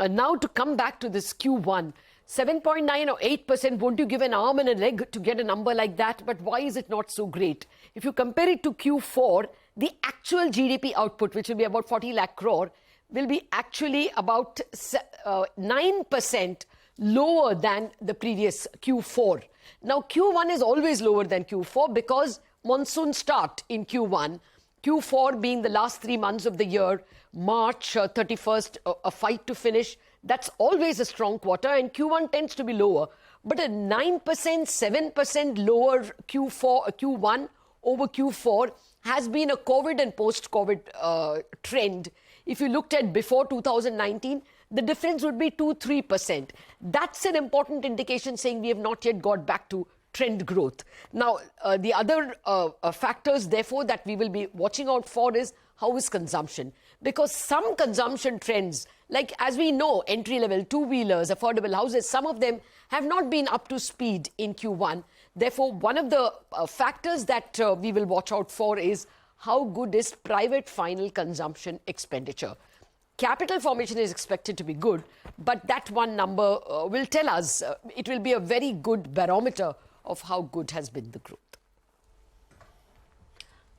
Now to come back to this Q1, 7.9 or 8%, won't you give an arm and a leg to get a number like that? But why is it not so great? If you compare it to Q4, the actual GDP output, which will be about 40 lakh crore, will be actually about 9% lower than the previous Q4. Now, Q1 is always lower than Q4 because monsoon start in Q1. Q4 being the last 3 months of the year, March 31st, a fight to finish. That's always a strong quarter, and Q1 tends to be lower. But a 9%, 7% lower Q1 over Q4 has been a COVID and post-COVID trend. If you looked at before 2019, the difference would be 2-3%. That's an important indication saying we have not yet got back to trend growth. Now, the other factors, therefore, that we will be watching out for is how is consumption? Because some consumption trends, like as we know, entry-level two-wheelers, affordable houses, some of them have not been up to speed in Q1. Therefore, one of the factors that we will watch out for is how good is private final consumption expenditure. Capital formation is expected to be good, but that one number will tell us, it will be a very good barometer of how good has been the growth.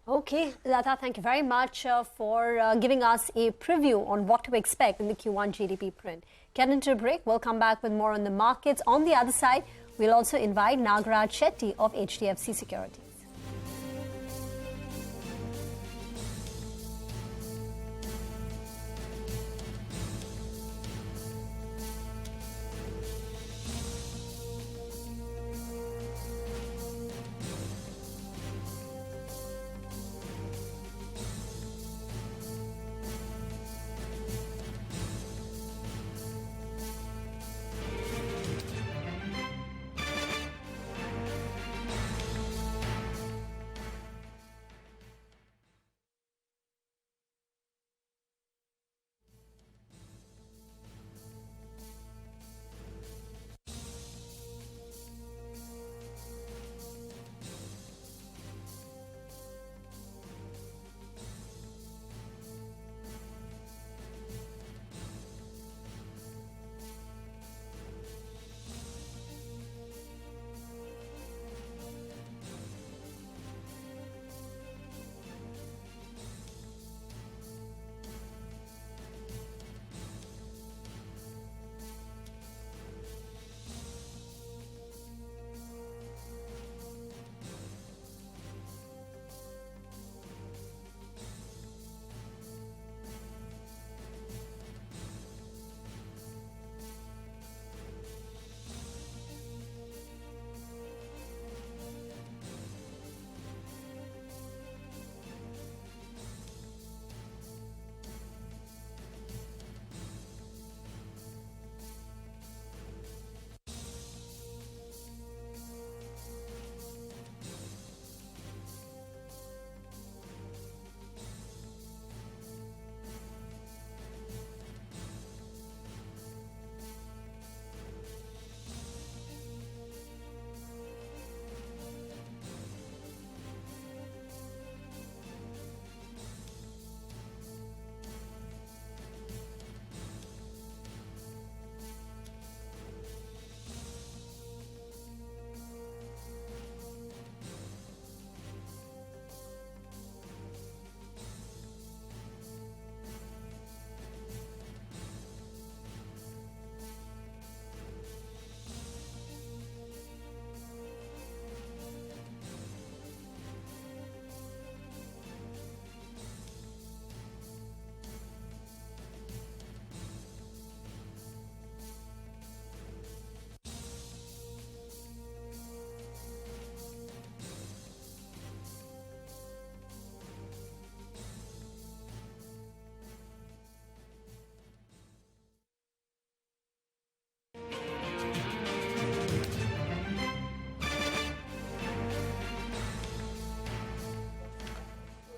Okay, Lata, thank you very much for giving us a preview on what to expect in the Q1 GDP print. Get into a break. We'll come back with more on the markets. On the other side, we'll also invite Nagaraj Shetty of HDFC Securities.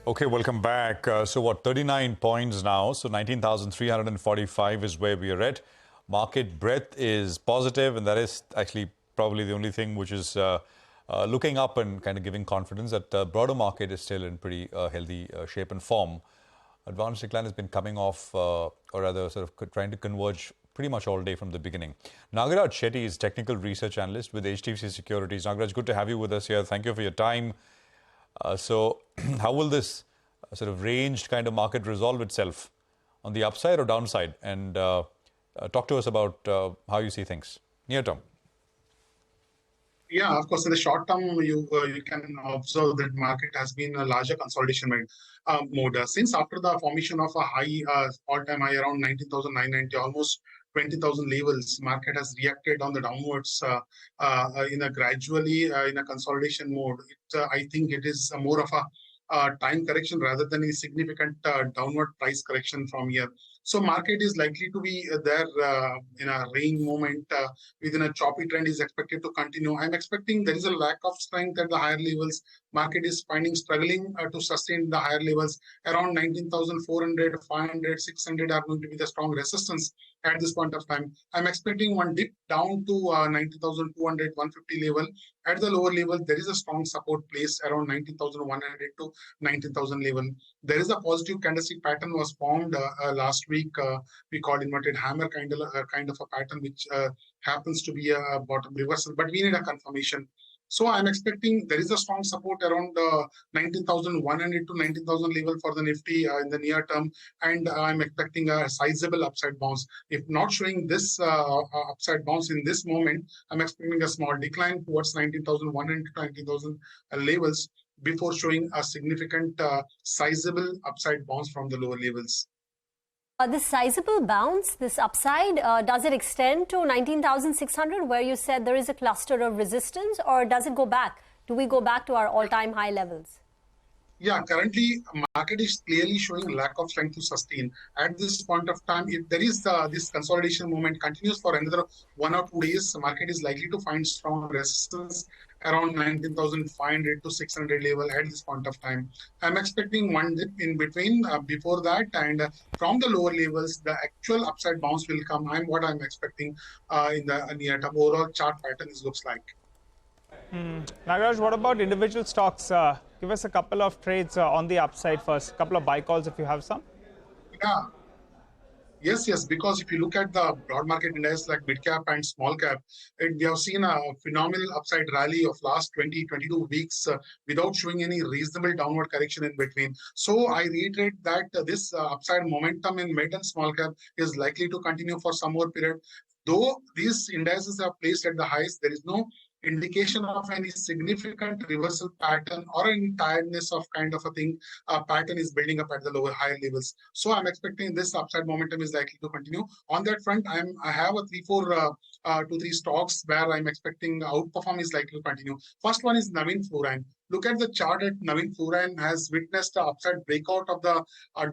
Okay, welcome back. So what, 39 points now. So 19,345 is where we are at. Market breadth is positive, and that is actually probably the only thing which is looking up and kind of giving confidence that the broader market is still in pretty healthy shape and form. Advanced decline has been coming off, or rather sort of trying to converge pretty much all day from the beginning. Nagaraj Shetty is technical research analyst with HDFC Securities. Nagaraj, good to have you with us here. Thank you for your time. So how will this sort of ranged kind of market resolve itself on the upside or downside? And talk to us about how you see things near term. Yeah, of course, in the short term, you can observe that market has been a larger consolidation mode. Since after the formation of a high, all-time high around 19,990, almost 20,000 levels, market has reacted on the downwards in a gradually in a consolidation mode. I think it is more of a time correction rather than a significant downward price correction from here. So market is likely to be there in a range movement within a choppy trend is expected to continue. I'm expecting there is a lack of strength at the higher levels. Market is struggling to sustain the higher levels. Around 19,400, 500, 600 are going to be the strong resistance at this point of time. I'm expecting one dip down to 19,200, 150 level. At the lower level, there is a strong support place around 19,100 to 19,000 level. There is a positive candlestick pattern was formed last week. We called inverted hammer kind of a pattern, which happens to be a bottom reversal, but we need a confirmation. So I'm expecting there is a strong support around 19,100 to 19,000 level for the Nifty in the near term, and I'm expecting a sizable upside bounce. If not showing this upside bounce in this moment, I'm expecting a small decline towards 19,100 to 19,000 levels before showing a significant sizable upside bounce from the lower levels. This sizable bounce, this upside, does it extend to 19,600 where you said there is a cluster of resistance, or does it go back? Do we go back to our all-time high levels? Yeah, currently market is clearly showing lack of strength to sustain. At this point of time, if there is this consolidation movement continues for another 1 or 2 days, the market is likely to find strong resistance around 19,500 to 600 level at this point of time. I'm expecting one dip in between before that, and from the lower levels, the actual upside bounce will come. What I'm expecting in the near term. Overall chart pattern looks like. Nagaraj, what about individual stocks? Give us a couple of trades on the upside first. A couple of buy calls if you have some. Yeah. Yes, because if you look at the broad market index like mid cap and small cap, we have seen a phenomenal upside rally of last 20-22 weeks without showing any reasonable downward correction in between. So I reiterate that this upside momentum in mid and small cap is likely to continue for some more period. Though these indices are placed at the highest, there is no indication of any significant reversal pattern or any tiredness of kind of a thing. Pattern is building up at the lower higher levels. So I'm expecting this upside momentum is likely to continue. On that front, I have a 2-3 stocks where I'm expecting outperform is likely to continue. First one is Navin Fluorine. Look at the chart at Navin Fluorine has witnessed the upside breakout of the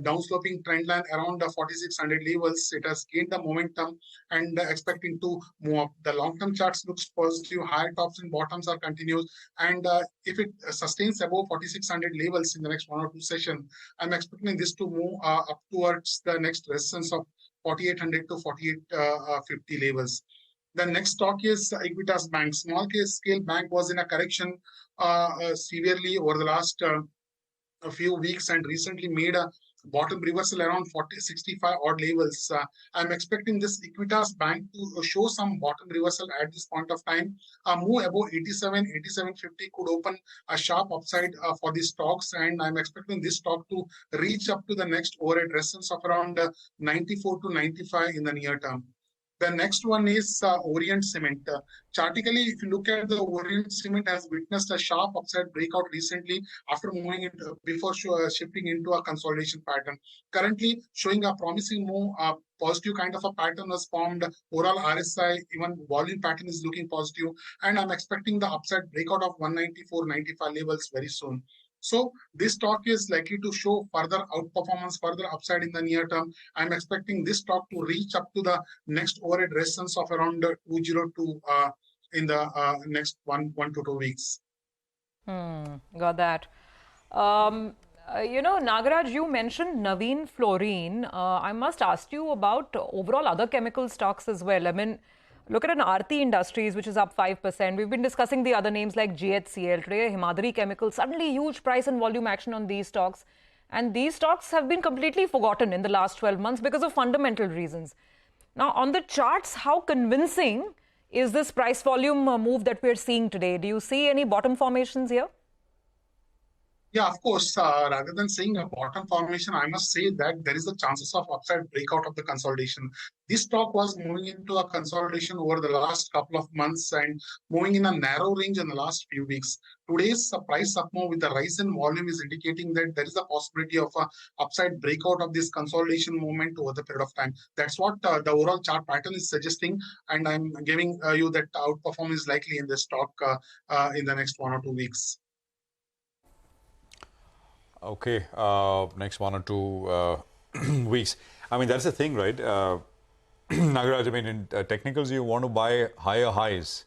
downsloping trend line around the 4,600 levels. It has gained the momentum and expecting to move up. The long-term charts looks positive. Higher tops and bottoms are continuous. And if it sustains above 4,600 levels in the next 1 or 2 sessions, I'm expecting this to move up towards the next resistance of 4,800 to 4,850 levels. The next stock is Equitas Bank. Small scale bank was in a correction severely over the last a few weeks and recently made a bottom reversal around 65 odd levels. I'm expecting this Equitas Bank to show some bottom reversal at this point of time. Move above 87.50 could open a sharp upside for these stocks, and I'm expecting this stock to reach up to the next overhead resistance of around 94 to 95 in the near term. The next one is Orient Cement. Chartically, if you look at the Orient Cement has witnessed a sharp upside breakout recently after moving it before shifting into a consolidation pattern. Currently showing a promising move, positive kind of a pattern was formed. Overall RSI, even volume pattern is looking positive, and I'm expecting the upside breakout of 194.95 levels very soon. So this stock is likely to show further outperformance, further upside in the near term. I'm expecting this stock to reach up to the next overhead resistance of around 202 in the next 1 to 2 weeks. Got that. Nagaraj, you mentioned Navin Fluorine. I must ask you about overall other chemical stocks as well. I mean, look at an Aarti Industries, which is up 5%. We've been discussing the other names like GHCL. Today, Himadri Chemical, suddenly huge price and volume action on these stocks. And these stocks have been completely forgotten in the last 12 months because of fundamental reasons. Now, on the charts, how convincing is this price volume move that we're seeing today? Do you see any bottom formations here? Yeah, of course. Rather than saying a bottom formation, I must say that there is a chances of upside breakout of the consolidation. This stock was moving into a consolidation over the last couple of months and moving in a narrow range in the last few weeks. Today's price up move with the rise in volume is indicating that there is a possibility of a upside breakout of this consolidation movement over the period of time. That's what the overall chart pattern is suggesting, and I'm giving you that outperform is likely in this stock in the next 1 or 2 weeks. Okay, next 1 or 2 weeks. I mean, that's the thing, right? Nagaraj, I mean, in technicals, you want to buy higher highs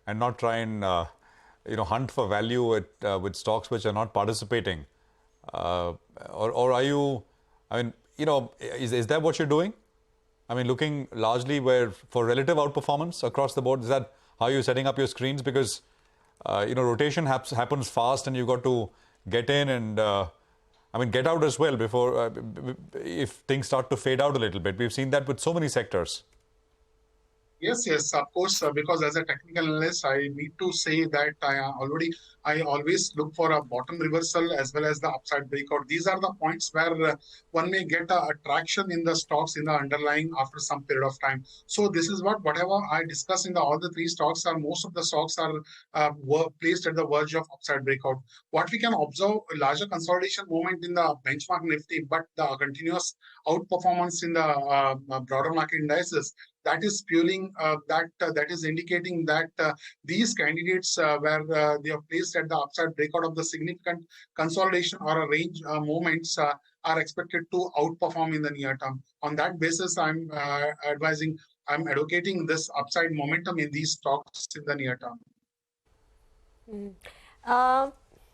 and not try and, hunt for value with stocks which are not participating. Or are you, I mean, is that what you're doing? I mean, looking largely for relative outperformance across the board, is that how you're setting up your screens? Because, rotation happens fast and you've got to get in and, get out as well before, if things start to fade out a little bit. We've seen that with so many sectors. Yes, of course, because as a technical analyst, I need to say that I always look for a bottom reversal as well as the upside breakout. These are the points where one may get a traction in the stocks in the underlying after some period of time. So this is whatever I discuss in all the 3 stocks most of the stocks are placed at the verge of upside breakout. What we can observe, a larger consolidation movement in the benchmark Nifty, but the continuous outperformance in the broader market indices, that is fueling that is indicating that these candidates where they are placed at the upside breakout of the significant consolidation or a range movements are expected to outperform in the near term. On that basis, I'm advocating this upside momentum in these stocks in the near term.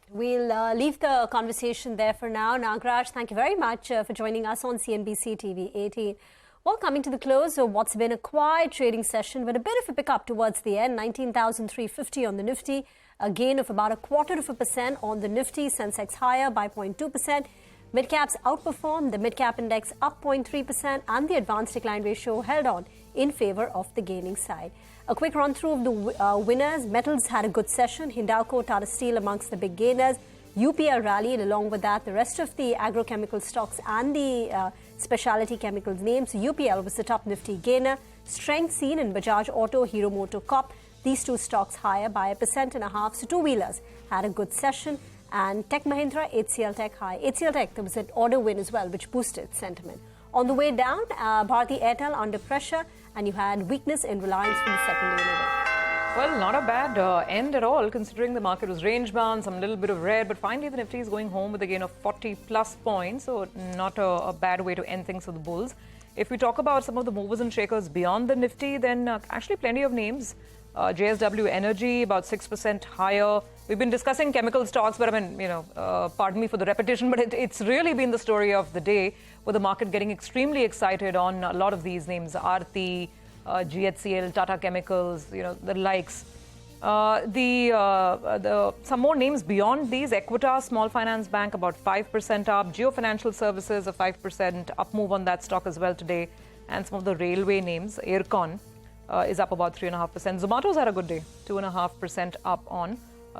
We'll leave the conversation there for now. Nagaraj, thank you very much for joining us on CNBC TV 18. Well, coming to the close of what's been a quiet trading session with a bit of a pickup towards the end, 19,350 on the Nifty, a gain of about 0.25% on the Nifty, sensex higher by 0.2%. Mid-caps outperformed, the mid-cap index up 0.3%, and the advanced decline ratio held on in favor of the gaining side. A quick run through of the winners. Metals had a good session. Hindalco, Tata Steel amongst the big gainers. UPL rallied. Along with that, the rest of the agrochemical stocks and the specialty chemicals names. UPL was the top Nifty gainer. Strength seen in Bajaj Auto, Hero MotoCorp. These 2 stocks higher by 1.5%. So 2-wheelers had a good session. And Tech Mahindra, HCL Tech high. HCL Tech, there was an order win as well, which boosted sentiment. On the way down, Bharti Airtel under pressure, and you had weakness in Reliance from the second day in a row. Well, not a bad end at all, considering the market was range-bound, some little bit of red, but finally the Nifty is going home with a gain of 40-plus points, so not a bad way to end things for the bulls. If we talk about some of the movers and shakers beyond the Nifty, then actually plenty of names. JSW Energy, about 6% higher. We've been discussing chemical stocks, but pardon me for the repetition, but it's really been the story of the day, with the market getting extremely excited on a lot of these names. Aarti, GHCL, Tata Chemicals, the likes. Some more names beyond these. Equitas, Small Finance Bank, about 5% up. Geo Financial Services, a 5% up move on that stock as well today. And some of the railway names, Aircon is up about 3.5%. Zomato's had a good day, 2.5% up on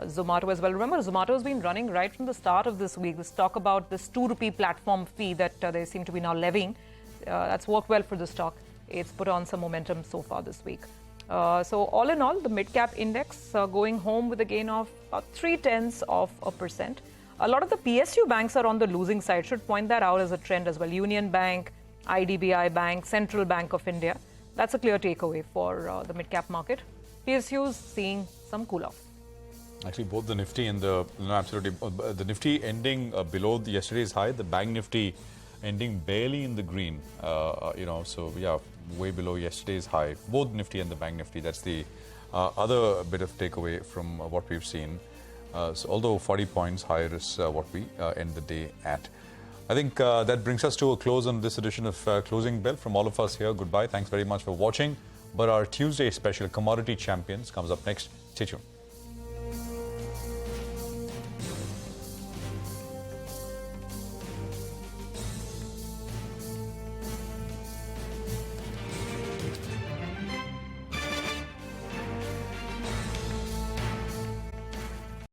Zomato as well. Remember, Zomato has been running right from the start of this week. Let's talk about this 2 rupee platform fee that they seem to be now levying. That's worked well for the stock. It's put on some momentum so far this week. So all in all, the mid-cap index going home with a gain of about 0.3%. A lot of the PSU banks are on the losing side. Should point that out as a trend as well. Union Bank, IDBI Bank, Central Bank of India. That's a clear takeaway for the mid-cap market. PSUs seeing some cool-off. Actually, both the Nifty and the Nifty ending below yesterday's high, the Bank Nifty ending barely in the green, so yeah, way below yesterday's high, both Nifty and the Bank Nifty. That's the other bit of takeaway from what we've seen. So although 40 points higher is what we end the day at. I think that brings us to a close on this edition of Closing Bell. From all of us here, goodbye. Thanks very much for watching. But our Tuesday special, Commodity Champions, comes up next. Stay tuned.